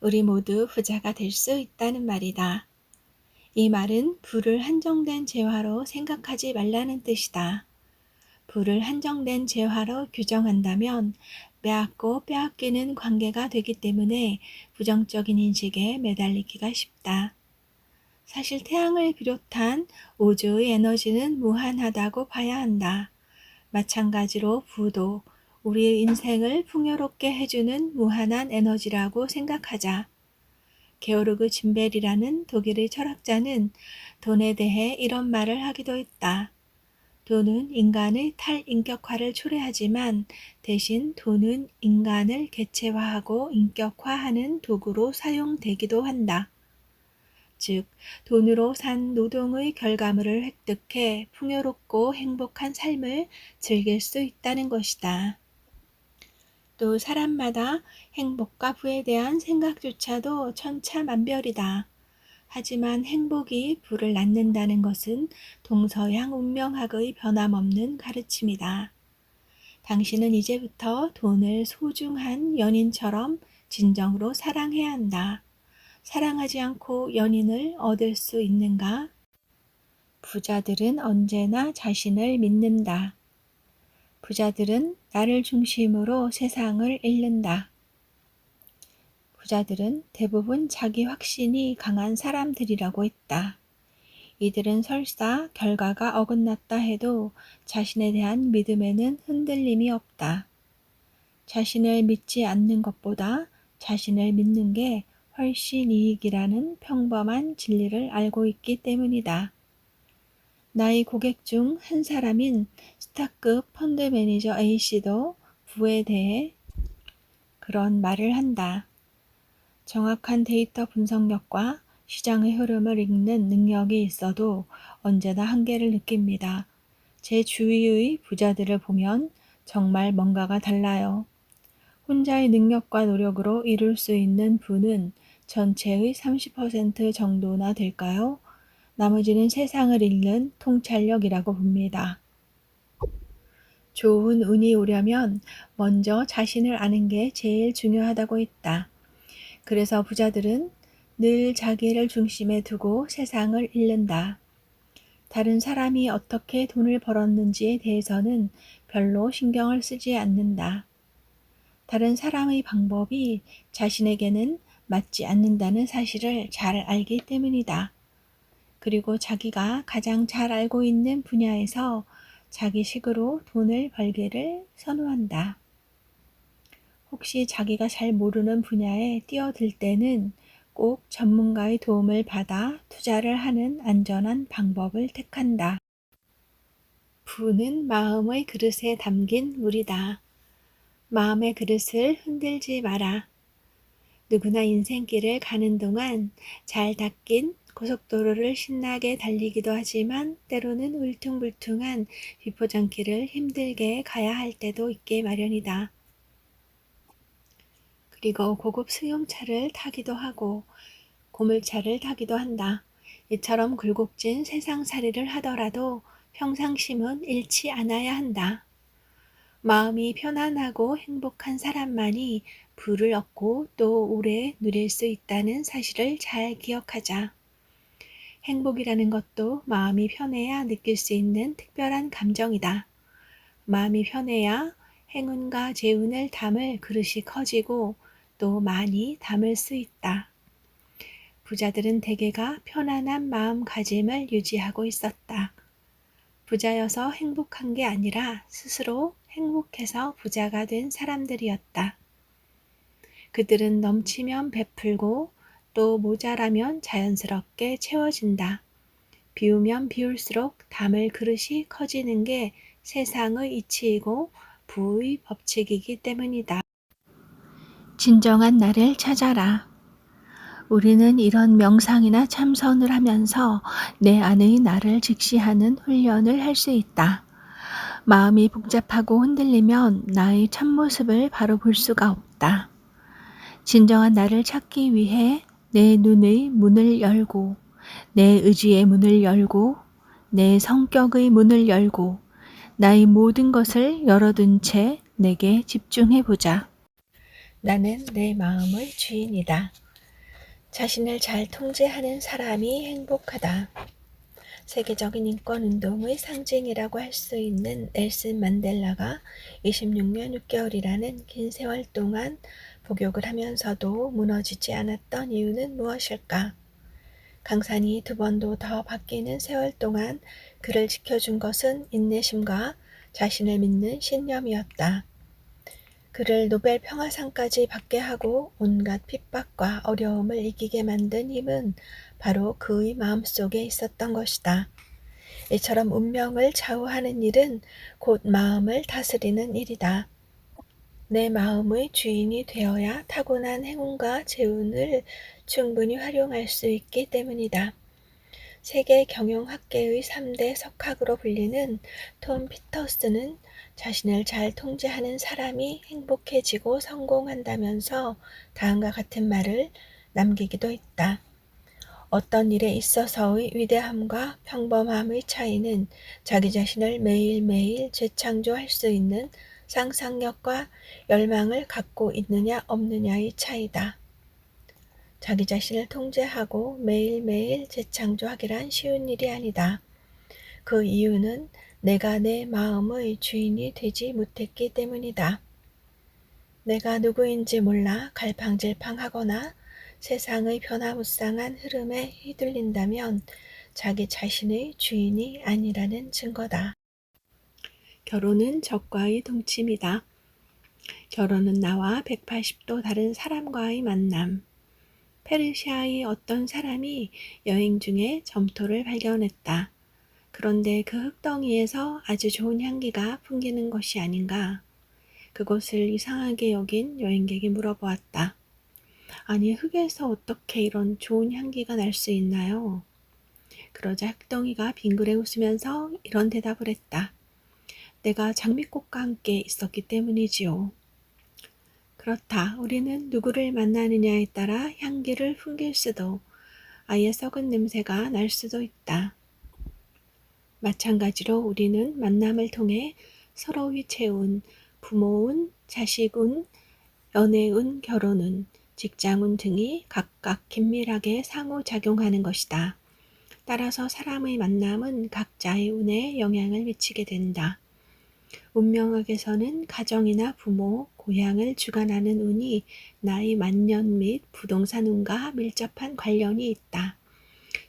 우리 모두 부자가 될 수 있다는 말이다. 이 말은 부를 한정된 재화로 생각하지 말라는 뜻이다. 부를 한정된 재화로 규정한다면 빼앗고 빼앗기는 관계가 되기 때문에 부정적인 인식에 매달리기가 쉽다. 사실 태양을 비롯한 우주의 에너지는 무한하다고 봐야 한다. 마찬가지로 부도 우리의 인생을 풍요롭게 해주는 무한한 에너지라고 생각하자. 게오르그 짐벨이라는 독일의 철학자는 돈에 대해 이런 말을 하기도 했다. 돈은 인간의 탈인격화를 초래하지만 대신 돈은 인간을 개체화하고 인격화하는 도구로 사용되기도 한다. 즉, 돈으로 산 노동의 결과물을 획득해 풍요롭고 행복한 삶을 즐길 수 있다는 것이다. 또 사람마다 행복과 부에 대한 생각조차도 천차만별이다. 하지만 행복이 부를 낳는다는 것은 동서양 운명학의 변함없는 가르침이다. 당신은 이제부터 돈을 소중한 연인처럼 진정으로 사랑해야 한다. 사랑하지 않고 연인을 얻을 수 있는가? 부자들은 언제나 자신을 믿는다. 부자들은 나를 중심으로 세상을 읽는다. 부자들은 대부분 자기 확신이 강한 사람들이라고 했다. 이들은 설사 결과가 어긋났다 해도 자신에 대한 믿음에는 흔들림이 없다. 자신을 믿지 않는 것보다 자신을 믿는 게 훨씬 이익이라는 평범한 진리를 알고 있기 때문이다. 나의 고객 중 한 사람인 스타급 펀드 매니저 A씨도 부에 대해 그런 말을 한다. 정확한 데이터 분석력과 시장의 흐름을 읽는 능력이 있어도 언제나 한계를 느낍니다. 제 주위의 부자들을 보면 정말 뭔가가 달라요. 혼자의 능력과 노력으로 이룰 수 있는 부는 전체의 30% 정도나 될까요? 나머지는 세상을 읽는 통찰력이라고 봅니다. 좋은 운이 오려면 먼저 자신을 아는 게 제일 중요하다고 했다. 그래서 부자들은 늘 자기를 중심에 두고 세상을 읽는다. 다른 사람이 어떻게 돈을 벌었는지에 대해서는 별로 신경을 쓰지 않는다. 다른 사람의 방법이 자신에게는 맞지 않는다는 사실을 잘 알기 때문이다. 그리고 자기가 가장 잘 알고 있는 분야에서 자기식으로 돈을 벌기를 선호한다. 혹시 자기가 잘 모르는 분야에 뛰어들 때는 꼭 전문가의 도움을 받아 투자를 하는 안전한 방법을 택한다. 부는 마음의 그릇에 담긴 물이다. 마음의 그릇을 흔들지 마라. 누구나 인생길을 가는 동안 잘 닦인 고속도로를 신나게 달리기도 하지만 때로는 울퉁불퉁한 비포장길을 힘들게 가야 할 때도 있게 마련이다. 그리고 고급 승용차를 타기도 하고 고물차를 타기도 한다. 이처럼 굴곡진 세상살이를 하더라도 평상심은 잃지 않아야 한다. 마음이 편안하고 행복한 사람만이 부를 얻고 또 오래 누릴 수 있다는 사실을 잘 기억하자. 행복이라는 것도 마음이 편해야 느낄 수 있는 특별한 감정이다. 마음이 편해야 행운과 재운을 담을 그릇이 커지고 또 많이 담을 수 있다. 부자들은 대개가 편안한 마음가짐을 유지하고 있었다. 부자여서 행복한 게 아니라 스스로 행복해서 부자가 된 사람들이었다. 그들은 넘치면 베풀고 또 모자라면 자연스럽게 채워진다. 비우면 비울수록 담을 그릇이 커지는 게 세상의 이치이고 부의 법칙이기 때문이다. 진정한 나를 찾아라. 우리는 이런 명상이나 참선을 하면서 내 안의 나를 직시하는 훈련을 할 수 있다. 마음이 복잡하고 흔들리면 나의 참모습을 바로 볼 수가 없다. 진정한 나를 찾기 위해 내 눈의 문을 열고 내 의지의 문을 열고 내 성격의 문을 열고 나의 모든 것을 열어둔 채 내게 집중해보자. 나는 내 마음의 주인이다. 자신을 잘 통제하는 사람이 행복하다. 세계적인 인권운동의 상징이라고 할 수 있는 넬슨 만델라가 26년 6개월이라는 긴 세월 동안 복역을 하면서도 무너지지 않았던 이유는 무엇일까? 강산이 2번도 더 바뀌는 세월 동안 그를 지켜준 것은 인내심과 자신을 믿는 신념이었다. 그를 노벨 평화상까지 받게 하고 온갖 핍박과 어려움을 이기게 만든 힘은 바로 그의 마음속에 있었던 것이다. 이처럼 운명을 좌우하는 일은 곧 마음을 다스리는 일이다. 내 마음의 주인이 되어야 타고난 행운과 재운을 충분히 활용할 수 있기 때문이다. 세계 경영학계의 3대 석학으로 불리는 톰 피터스는 자신을 잘 통제하는 사람이 행복해지고 성공한다면서 다음과 같은 말을 남기기도 했다. 어떤 일에 있어서의 위대함과 평범함의 차이는 자기 자신을 매일매일 재창조할 수 있는 상상력과 열망을 갖고 있느냐 없느냐의 차이다. 자기 자신을 통제하고 매일매일 재창조하기란 쉬운 일이 아니다. 그 이유는 내가 내 마음의 주인이 되지 못했기 때문이다. 내가 누구인지 몰라 갈팡질팡하거나 세상의 변화무쌍한 흐름에 휘둘린다면 자기 자신의 주인이 아니라는 증거다. 결혼은 적과의 동침이다. 결혼은 나와 180도 다른 사람과의 만남. 페르시아의 어떤 사람이 여행 중에 점토를 발견했다. 그런데 그 흙덩이에서 아주 좋은 향기가 풍기는 것이 아닌가. 그것을 이상하게 여긴 여행객이 물어보았다. 아니, 흙에서 어떻게 이런 좋은 향기가 날 수 있나요? 그러자 흙덩이가 빙그레 웃으면서 이런 대답을 했다. 내가 장미꽃과 함께 있었기 때문이지요. 그렇다. 우리는 누구를 만나느냐에 따라 향기를 풍길 수도, 아예 썩은 냄새가 날 수도 있다. 마찬가지로 우리는 만남을 통해 서로의 재운, 부모운, 자식운, 연애운, 결혼운, 직장운 등이 각각 긴밀하게 상호작용하는 것이다. 따라서 사람의 만남은 각자의 운에 영향을 미치게 된다. 운명학에서는 가정이나 부모, 고향을 주관하는 운이 나의 만년 및 부동산 운과 밀접한 관련이 있다.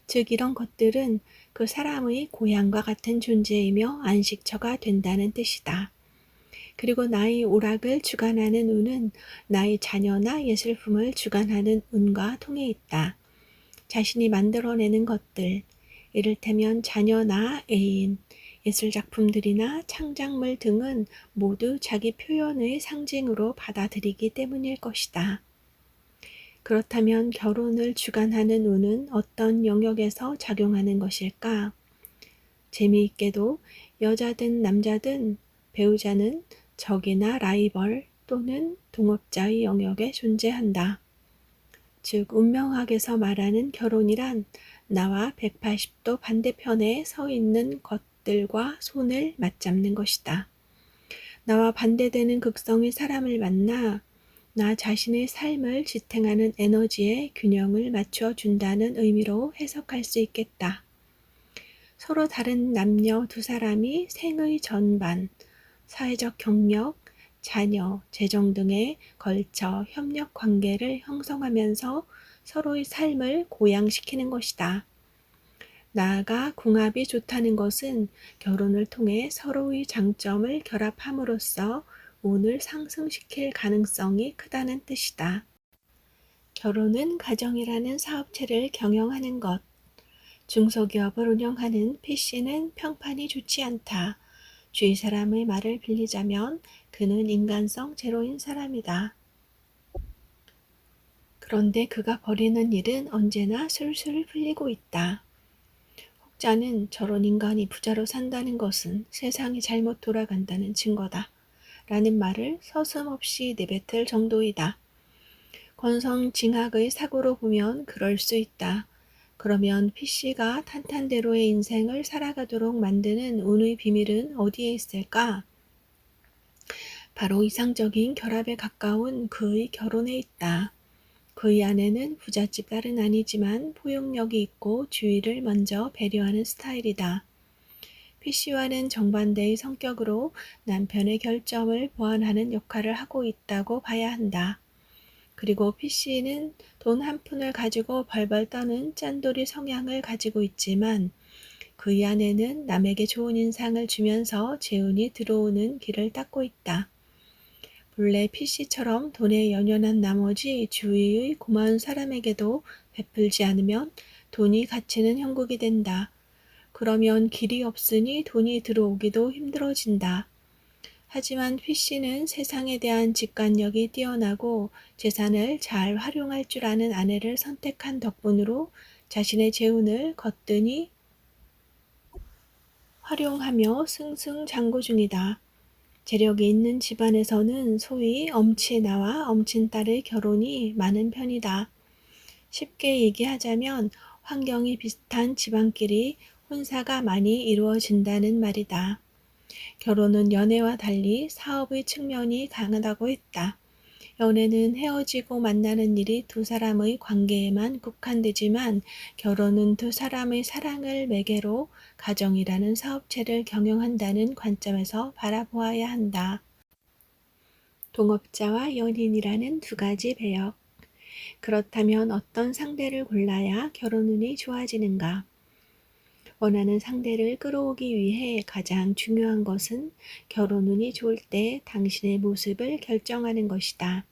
즉 이런 것들은 그 사람의 고향과 같은 존재이며 안식처가 된다는 뜻이다. 그리고 나의 오락을 주관하는 운은 나의 자녀나 예술품을 주관하는 운과 통해 있다. 자신이 만들어내는 것들, 이를테면 자녀나 애인, 예술작품들이나 창작물 등은 모두 자기 표현의 상징으로 받아들이기 때문일 것이다. 그렇다면 결혼을 주관하는 운은 어떤 영역에서 작용하는 것일까? 재미있게도 여자든 남자든 배우자는 적이나 라이벌 또는 동업자의 영역에 존재한다. 즉, 운명학에서 말하는 결혼이란 나와 180도 반대편에 서 있는 것들과 손을 맞잡는 것이다. 나와 반대되는 극성의 사람을 만나 나 자신의 삶을 지탱하는 에너지의 균형을 맞춰준다는 의미로 해석할 수 있겠다. 서로 다른 남녀 두 사람이 생의 전반, 사회적 경력, 자녀, 재정 등에 걸쳐 협력 관계를 형성하면서 서로의 삶을 고양시키는 것이다. 나아가 궁합이 좋다는 것은 결혼을 통해 서로의 장점을 결합함으로써 운을 상승시킬 가능성이 크다는 뜻이다. 결혼은 가정이라는 사업체를 경영하는 것. 중소기업을 운영하는 P씨는 평판이 좋지 않다. 주위 사람의 말을 빌리자면 그는 인간성 제로인 사람이다. 그런데 그가 벌이는 일은 언제나 술술 풀리고 있다. 혹자는 저런 인간이 부자로 산다는 것은 세상이 잘못 돌아간다는 증거다. 라는 말을 서슴없이 내뱉을 정도이다. 권성징악의 사고로 보면 그럴 수 있다. 그러면 P씨가 탄탄대로의 인생을 살아가도록 만드는 운의 비밀은 어디에 있을까? 바로 이상적인 결합에 가까운 그의 결혼에 있다. 그의 아내는 부잣집 딸은 아니지만 포용력이 있고 주위를 먼저 배려하는 스타일이다. P씨와는 정반대의 성격으로 남편의 결점을 보완하는 역할을 하고 있다고 봐야 한다. 그리고 P씨는 돈 한 푼을 가지고 벌벌 떠는 짠돌이 성향을 가지고 있지만 그의 아내는 남에게 좋은 인상을 주면서 재운이 들어오는 길을 닦고 있다. 본래 P씨처럼 돈에 연연한 나머지 주위의 고마운 사람에게도 베풀지 않으면 돈이 갇히는 형국이 된다. 그러면 길이 없으니 돈이 들어오기도 힘들어진다. 하지만 P씨는 세상에 대한 직관력이 뛰어나고 재산을 잘 활용할 줄 아는 아내를 선택한 덕분으로 자신의 재운을 거뜬히 활용하며 승승장구 중이다. 재력이 있는 집안에서는 소위 엄친아와 엄친딸의 결혼이 많은 편이다. 쉽게 얘기하자면 환경이 비슷한 집안끼리 혼사가 많이 이루어진다는 말이다. 결혼은 연애와 달리 사업의 측면이 강하다고 했다. 연애는 헤어지고 만나는 일이 두 사람의 관계에만 국한되지만 결혼은 두 사람의 사랑을 매개로 가정이라는 사업체를 경영한다는 관점에서 바라보아야 한다. 동업자와 연인이라는 두 가지 배역. 그렇다면 어떤 상대를 골라야 결혼운이 좋아지는가? 원하는 상대를 끌어오기 위해 가장 중요한 것은 결혼운이 좋을 때 당신의 모습을 결정하는 것이다.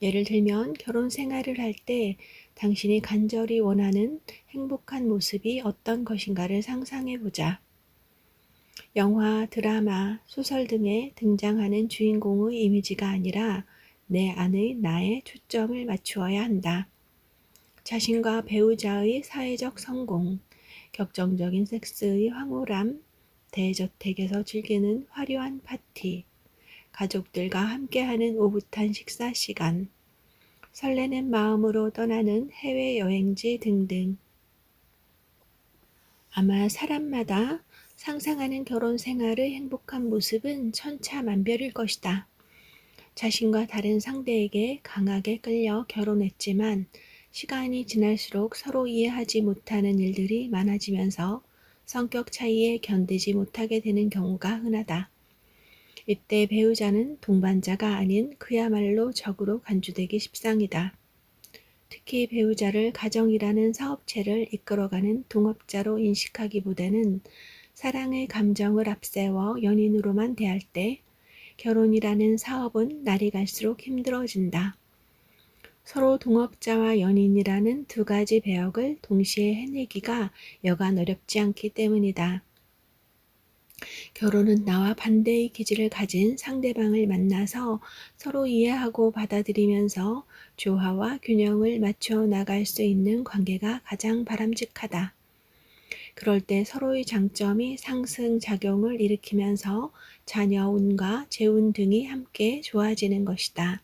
예를 들면 결혼 생활을 할 때 당신이 간절히 원하는 행복한 모습이 어떤 것인가를 상상해 보자. 영화, 드라마, 소설 등에 등장하는 주인공의 이미지가 아니라 내 안의 나에 초점을 맞추어야 한다. 자신과 배우자의 사회적 성공, 격정적인 섹스의 황홀함, 대저택에서 즐기는 화려한 파티, 가족들과 함께하는 오붓한 식사 시간, 설레는 마음으로 떠나는 해외여행지 등등. 아마 사람마다 상상하는 결혼 생활의 행복한 모습은 천차만별일 것이다. 자신과 다른 상대에게 강하게 끌려 결혼했지만 시간이 지날수록 서로 이해하지 못하는 일들이 많아지면서 성격 차이에 견디지 못하게 되는 경우가 흔하다. 이때 배우자는 동반자가 아닌 그야말로 적으로 간주되기 십상이다. 특히 배우자를 가정이라는 사업체를 이끌어가는 동업자로 인식하기보다는 사랑의 감정을 앞세워 연인으로만 대할 때 결혼이라는 사업은 날이 갈수록 힘들어진다. 서로 동업자와 연인이라는 두 가지 배역을 동시에 해내기가 여간 어렵지 않기 때문이다. 결혼은 나와 반대의 기질을 가진 상대방을 만나서 서로 이해하고 받아들이면서 조화와 균형을 맞춰 나갈 수 있는 관계가 가장 바람직하다. 그럴 때 서로의 장점이 상승작용을 일으키면서 자녀 운과 재운 등이 함께 좋아지는 것이다.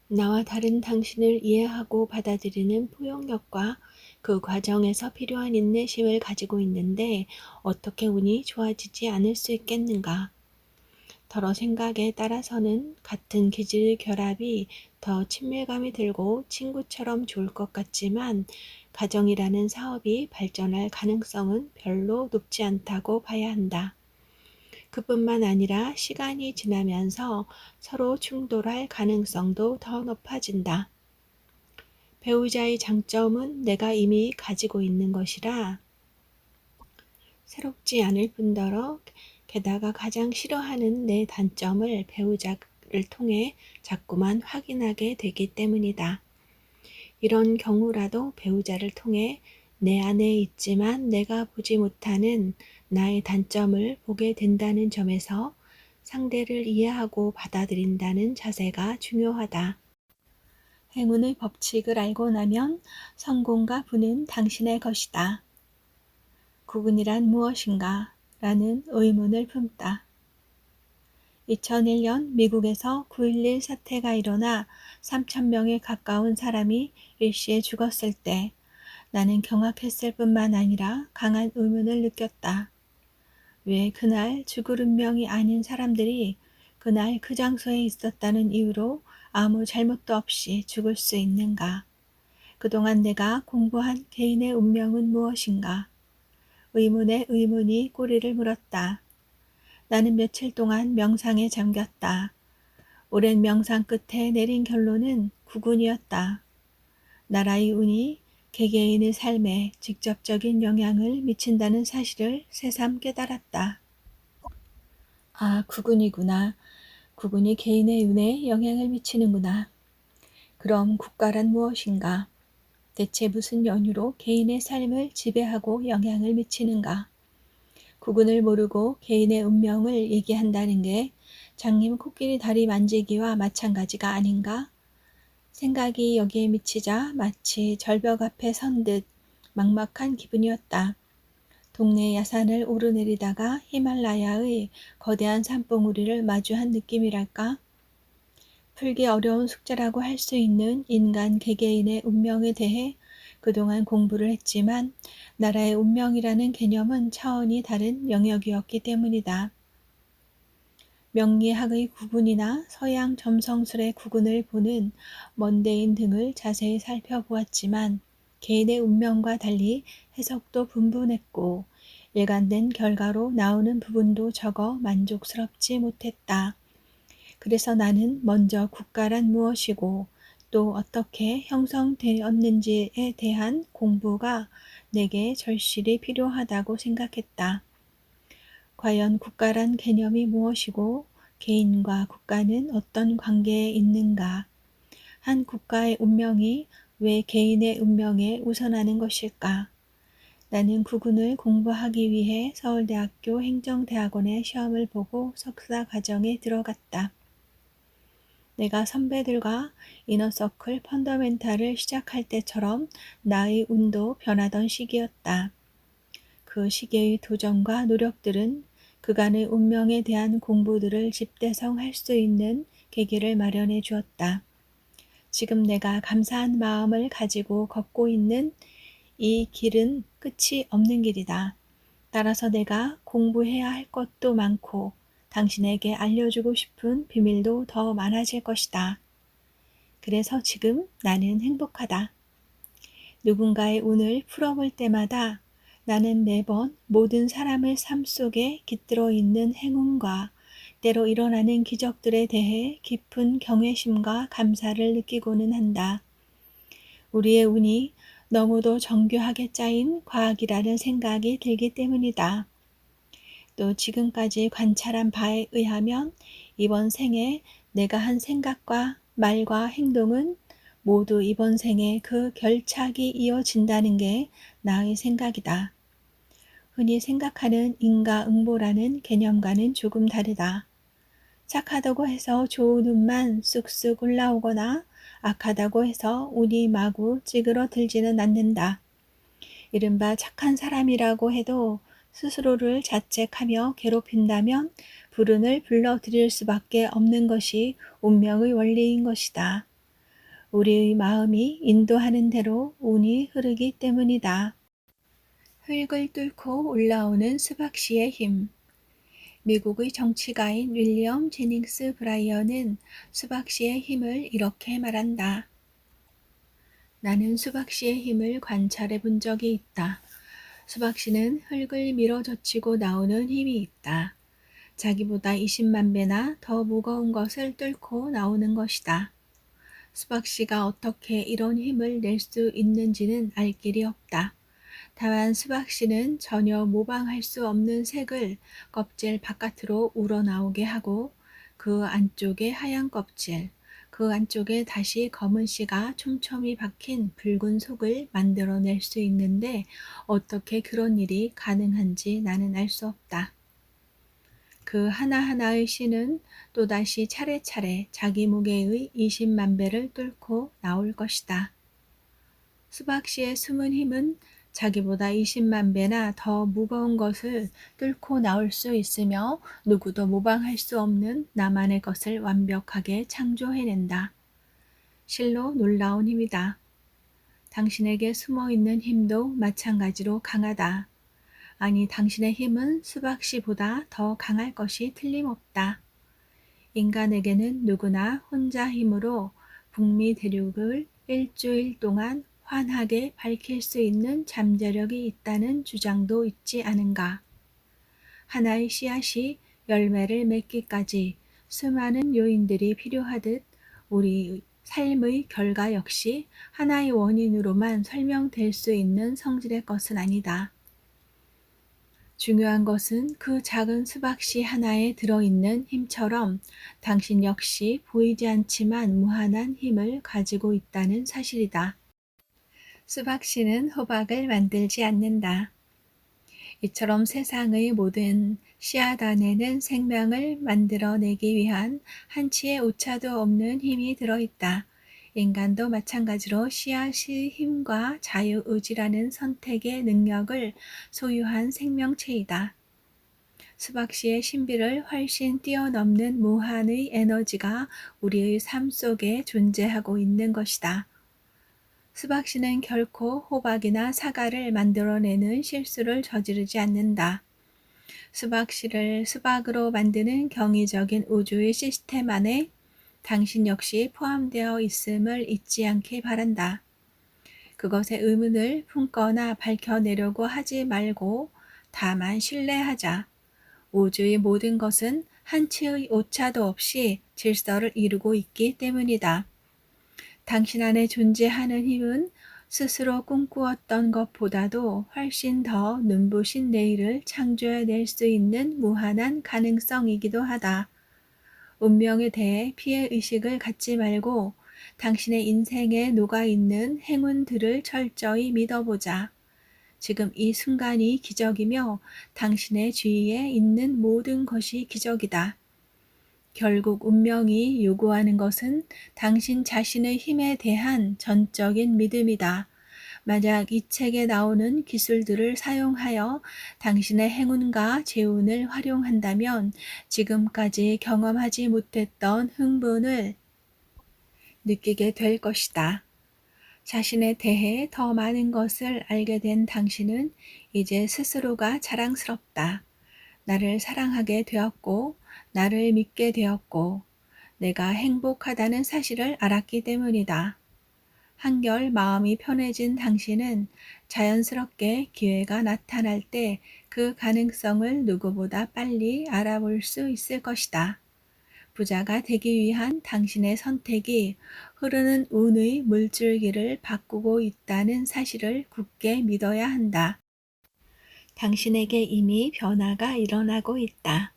나와 다른 당신을 이해하고 받아들이는 포용력과 그 과정에서 필요한 인내심을 가지고 있는데 어떻게 운이 좋아지지 않을 수 있겠는가? 더러 생각에 따라서는 같은 기질의 결합이 더 친밀감이 들고 친구처럼 좋을 것 같지만 가정이라는 사업이 발전할 가능성은 별로 높지 않다고 봐야 한다. 그뿐만 아니라 시간이 지나면서 서로 충돌할 가능성도 더 높아진다. 배우자의 장점은 내가 이미 가지고 있는 것이라 새롭지 않을 뿐더러 게다가 가장 싫어하는 내 단점을 배우자를 통해 자꾸만 확인하게 되기 때문이다. 이런 경우라도 배우자를 통해 내 안에 있지만 내가 보지 못하는 나의 단점을 보게 된다는 점에서 상대를 이해하고 받아들인다는 자세가 중요하다. 행운의 법칙을 알고 나면 성공과 부는 당신의 것이다. 구근이란 무엇인가? 라는 의문을 품다. 2001년 미국에서 9.11 사태가 일어나 3,000명에 가까운 사람이 일시에 죽었을 때 나는 경악했을 뿐만 아니라 강한 의문을 느꼈다. 왜 그날 죽을 운명이 아닌 사람들이 그날 그 장소에 있었다는 이유로 아무 잘못도 없이 죽을 수 있는가? 그동안 내가 공부한 개인의 운명은 무엇인가? 의문에 의문이 꼬리를 물었다. 나는 며칠 동안 명상에 잠겼다. 오랜 명상 끝에 내린 결론은 구군이었다. 나라의 운이 개개인의 삶에 직접적인 영향을 미친다는 사실을 새삼 깨달았다. 아, 구군이구나. 구군이 개인의 운에 영향을 미치는구나. 그럼 국가란 무엇인가? 대체 무슨 연유로 개인의 삶을 지배하고 영향을 미치는가? 구군을 모르고 개인의 운명을 얘기한다는 게 장님 코끼리 다리 만지기와 마찬가지가 아닌가? 생각이 여기에 미치자 마치 절벽 앞에 선 듯 막막한 기분이었다. 동네 야산을 오르내리다가 히말라야의 거대한 산봉우리를 마주한 느낌이랄까? 풀기 어려운 숙제라고 할 수 있는 인간 개개인의 운명에 대해 그동안 공부를 했지만 나라의 운명이라는 개념은 차원이 다른 영역이었기 때문이다. 명리학의 구군이나 서양 점성술의 구군을 보는 먼데인 등을 자세히 살펴보았지만 개인의 운명과 달리 해석도 분분했고 일관된 결과로 나오는 부분도 적어 만족스럽지 못했다. 그래서 나는 먼저 국가란 무엇이고 또 어떻게 형성되었는지에 대한 공부가 내게 절실히 필요하다고 생각했다. 과연 국가란 개념이 무엇이고 개인과 국가는 어떤 관계에 있는가? 한 국가의 운명이 왜 개인의 운명에 우선하는 것일까? 나는 구군을 공부하기 위해 서울대학교 행정대학원의 시험을 보고 석사 과정에 들어갔다. 내가 선배들과 이너서클 펀더멘탈을 시작할 때처럼 나의 운도 변하던 시기였다. 그 시기의 도전과 노력들은 그간의 운명에 대한 공부들을 집대성할 수 있는 계기를 마련해 주었다. 지금 내가 감사한 마음을 가지고 걷고 있는 이 길은 끝이 없는 길이다. 따라서 내가 공부해야 할 것도 많고 당신에게 알려주고 싶은 비밀도 더 많아질 것이다. 그래서 지금 나는 행복하다. 누군가의 운을 풀어볼 때마다 나는 매번 모든 사람의 삶 속에 깃들어 있는 행운과 때로 일어나는 기적들에 대해 깊은 경외심과 감사를 느끼고는 한다. 우리의 운이 너무도 정교하게 짜인 과학이라는 생각이 들기 때문이다. 또 지금까지 관찰한 바에 의하면 이번 생에 내가 한 생각과 말과 행동은 모두 이번 생에 그 결착이 이어진다는 게 나의 생각이다. 흔히 생각하는 인과응보라는 개념과는 조금 다르다. 착하다고 해서 좋은 운만 쑥쑥 올라오거나 악하다고 해서 운이 마구 찌그러들지는 않는다. 이른바 착한 사람이라고 해도 스스로를 자책하며 괴롭힌다면 불운을 불러들일 수밖에 없는 것이 운명의 원리인 것이다. 우리의 마음이 인도하는 대로 운이 흐르기 때문이다. 흙을 뚫고 올라오는 수박씨의 힘. 미국의 정치가인 윌리엄 제닝스 브라이언은 수박씨의 힘을 이렇게 말한다. 나는 수박씨의 힘을 관찰해 본 적이 있다. 수박씨는 흙을 밀어젖히고 나오는 힘이 있다. 자기보다 20만 배나 더 무거운 것을 뚫고 나오는 것이다. 수박씨가 어떻게 이런 힘을 낼 수 있는지는 알 길이 없다. 다만 수박씨는 전혀 모방할 수 없는 색을 껍질 바깥으로 우러나오게 하고 그 안쪽에 하얀 껍질, 그 안쪽에 다시 검은 씨가 촘촘히 박힌 붉은 속을 만들어낼 수 있는데 어떻게 그런 일이 가능한지 나는 알 수 없다. 그 하나하나의 씨는 또다시 차례차례 자기 무게의 20만 배를 뚫고 나올 것이다. 수박씨의 숨은 힘은 자기보다 20만 배나 더 무거운 것을 뚫고 나올 수 있으며 누구도 모방할 수 없는 나만의 것을 완벽하게 창조해낸다. 실로 놀라운 힘이다. 당신에게 숨어있는 힘도 마찬가지로 강하다. 아니, 당신의 힘은 수박씨보다 더 강할 것이 틀림없다. 인간에게는 누구나 혼자 힘으로 북미 대륙을 일주일 동안 환하게 밝힐 수 있는 잠재력이 있다는 주장도 있지 않은가. 하나의 씨앗이 열매를 맺기까지 수많은 요인들이 필요하듯 우리 삶의 결과 역시 하나의 원인으로만 설명될 수 있는 성질의 것은 아니다. 중요한 것은 그 작은 수박씨 하나에 들어있는 힘처럼 당신 역시 보이지 않지만 무한한 힘을 가지고 있다는 사실이다. 수박씨는 호박을 만들지 않는다. 이처럼 세상의 모든 씨앗 안에는 생명을 만들어내기 위한 한치의 오차도 없는 힘이 들어있다. 인간도 마찬가지로 씨앗의 힘과 자유의지라는 선택의 능력을 소유한 생명체이다. 수박씨의 신비를 훨씬 뛰어넘는 무한의 에너지가 우리의 삶 속에 존재하고 있는 것이다. 수박씨는 결코 호박이나 사과를 만들어내는 실수를 저지르지 않는다. 수박씨를 수박으로 만드는 경이적인 우주의 시스템 안에 당신 역시 포함되어 있음을 잊지 않기 바란다. 그것의 의문을 품거나 밝혀내려고 하지 말고 다만 신뢰하자. 우주의 모든 것은 한치의 오차도 없이 질서를 이루고 있기 때문이다. 당신 안에 존재하는 힘은 스스로 꿈꾸었던 것보다도 훨씬 더 눈부신 내일을 창조해낼 수 있는 무한한 가능성이기도 하다. 운명에 대해 피해의식을 갖지 말고 당신의 인생에 녹아있는 행운들을 철저히 믿어보자. 지금 이 순간이 기적이며 당신의 주위에 있는 모든 것이 기적이다. 결국 운명이 요구하는 것은 당신 자신의 힘에 대한 전적인 믿음이다. 만약 이 책에 나오는 기술들을 사용하여 당신의 행운과 재운을 활용한다면 지금까지 경험하지 못했던 흥분을 느끼게 될 것이다. 자신에 대해 더 많은 것을 알게 된 당신은 이제 스스로가 자랑스럽다. 나를 사랑하게 되었고, 나를 믿게 되었고, 내가 행복하다는 사실을 알았기 때문이다. 한결 마음이 편해진 당신은 자연스럽게 기회가 나타날 때 그 가능성을 누구보다 빨리 알아볼 수 있을 것이다. 부자가 되기 위한 당신의 선택이 흐르는 운의 물줄기를 바꾸고 있다는 사실을 굳게 믿어야 한다. 당신에게 이미 변화가 일어나고 있다.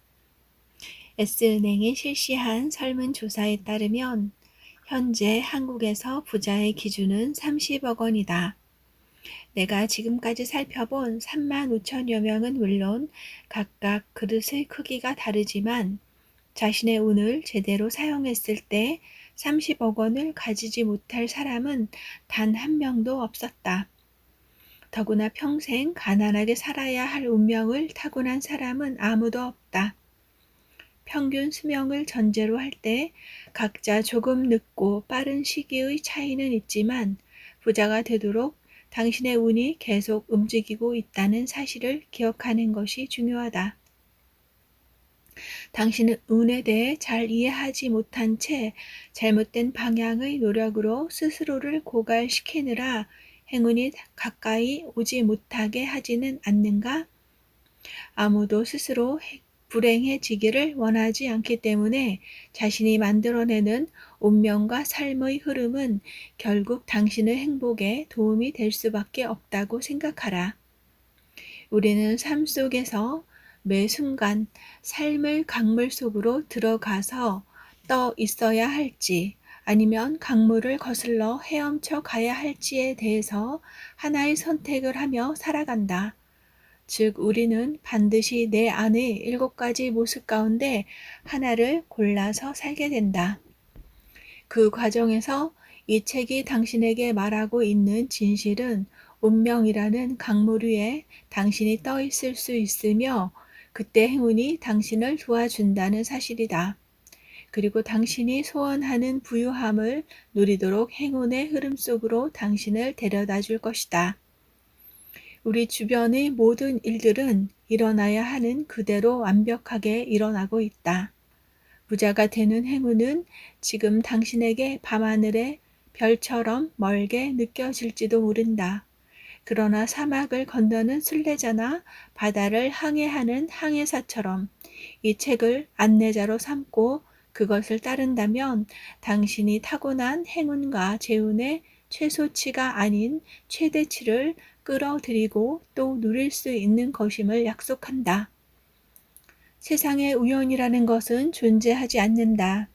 S은행이 실시한 설문조사에 따르면 현재 한국에서 부자의 기준은 30억 원이다. 내가 지금까지 살펴본 3만 5천여 명은 물론 각각 그릇의 크기가 다르지만 자신의 운을 제대로 사용했을 때 30억 원을 가지지 못할 사람은 단 한 명도 없었다. 더구나 평생 가난하게 살아야 할 운명을 타고난 사람은 아무도 없다. 평균 수명을 전제로 할 때 각자 조금 늦고 빠른 시기의 차이는 있지만 부자가 되도록 당신의 운이 계속 움직이고 있다는 사실을 기억하는 것이 중요하다. 당신은 운에 대해 잘 이해하지 못한 채 잘못된 방향의 노력으로 스스로를 고갈시키느라 행운이 가까이 오지 못하게 하지는 않는가? 아무도 스스로 불행해지기를 원하지 않기 때문에 자신이 만들어내는 운명과 삶의 흐름은 결국 당신의 행복에 도움이 될 수밖에 없다고 생각하라. 우리는 삶 속에서 매 순간 삶의 강물 속으로 들어가서 떠 있어야 할지 아니면 강물을 거슬러 헤엄쳐 가야 할지에 대해서 하나의 선택을 하며 살아간다. 즉, 우리는 반드시 내 안의 7가지 모습 가운데 하나를 골라서 살게 된다. 그 과정에서 이 책이 당신에게 말하고 있는 진실은 운명이라는 강물 위에 당신이 떠 있을 수 있으며 그때 행운이 당신을 도와준다는 사실이다. 그리고 당신이 소원하는 부유함을 누리도록 행운의 흐름 속으로 당신을 데려다 줄 것이다. 우리 주변의 모든 일들은 일어나야 하는 그대로 완벽하게 일어나고 있다. 부자가 되는 행운은 지금 당신에게 밤하늘의 별처럼 멀게 느껴질지도 모른다. 그러나 사막을 건너는 순례자나 바다를 항해하는 항해사처럼 이 책을 안내자로 삼고 그것을 따른다면 당신이 타고난 행운과 재운의 최소치가 아닌 최대치를 끌어들이고 또 누릴 수 있는 것임을 약속한다. 세상에 우연이라는 것은 존재하지 않는다.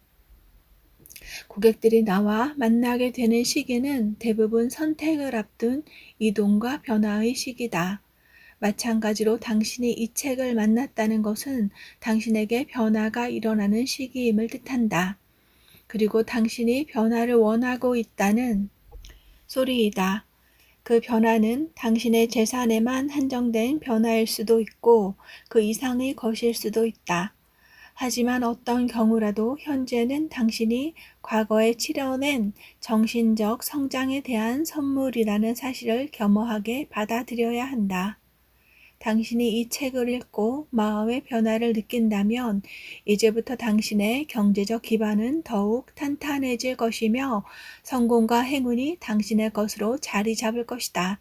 고객들이 나와 만나게 되는 시기는 대부분 선택을 앞둔 이동과 변화의 시기다. 마찬가지로 당신이 이 책을 만났다는 것은 당신에게 변화가 일어나는 시기임을 뜻한다. 그리고 당신이 변화를 원하고 있다는 소리이다. 그 변화는 당신의 재산에만 한정된 변화일 수도 있고 그 이상의 것일 수도 있다. 하지만 어떤 경우라도 현재는 당신이 과거에 치러낸 정신적 성장에 대한 선물이라는 사실을 겸허하게 받아들여야 한다. 당신이 이 책을 읽고 마음의 변화를 느낀다면 이제부터 당신의 경제적 기반은 더욱 탄탄해질 것이며 성공과 행운이 당신의 것으로 자리 잡을 것이다.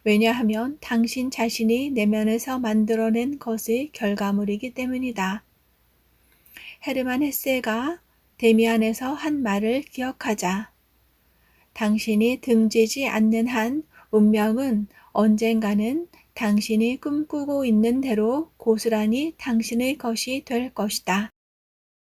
왜냐하면 당신 자신이 내면에서 만들어낸 것의 결과물이기 때문이다. 헤르만 헤세가 데미안에서 한 말을 기억하자. 당신이 등지지 않는 한 운명은 언젠가는 당신이 꿈꾸고 있는 대로 고스란히 당신의 것이 될 것이다.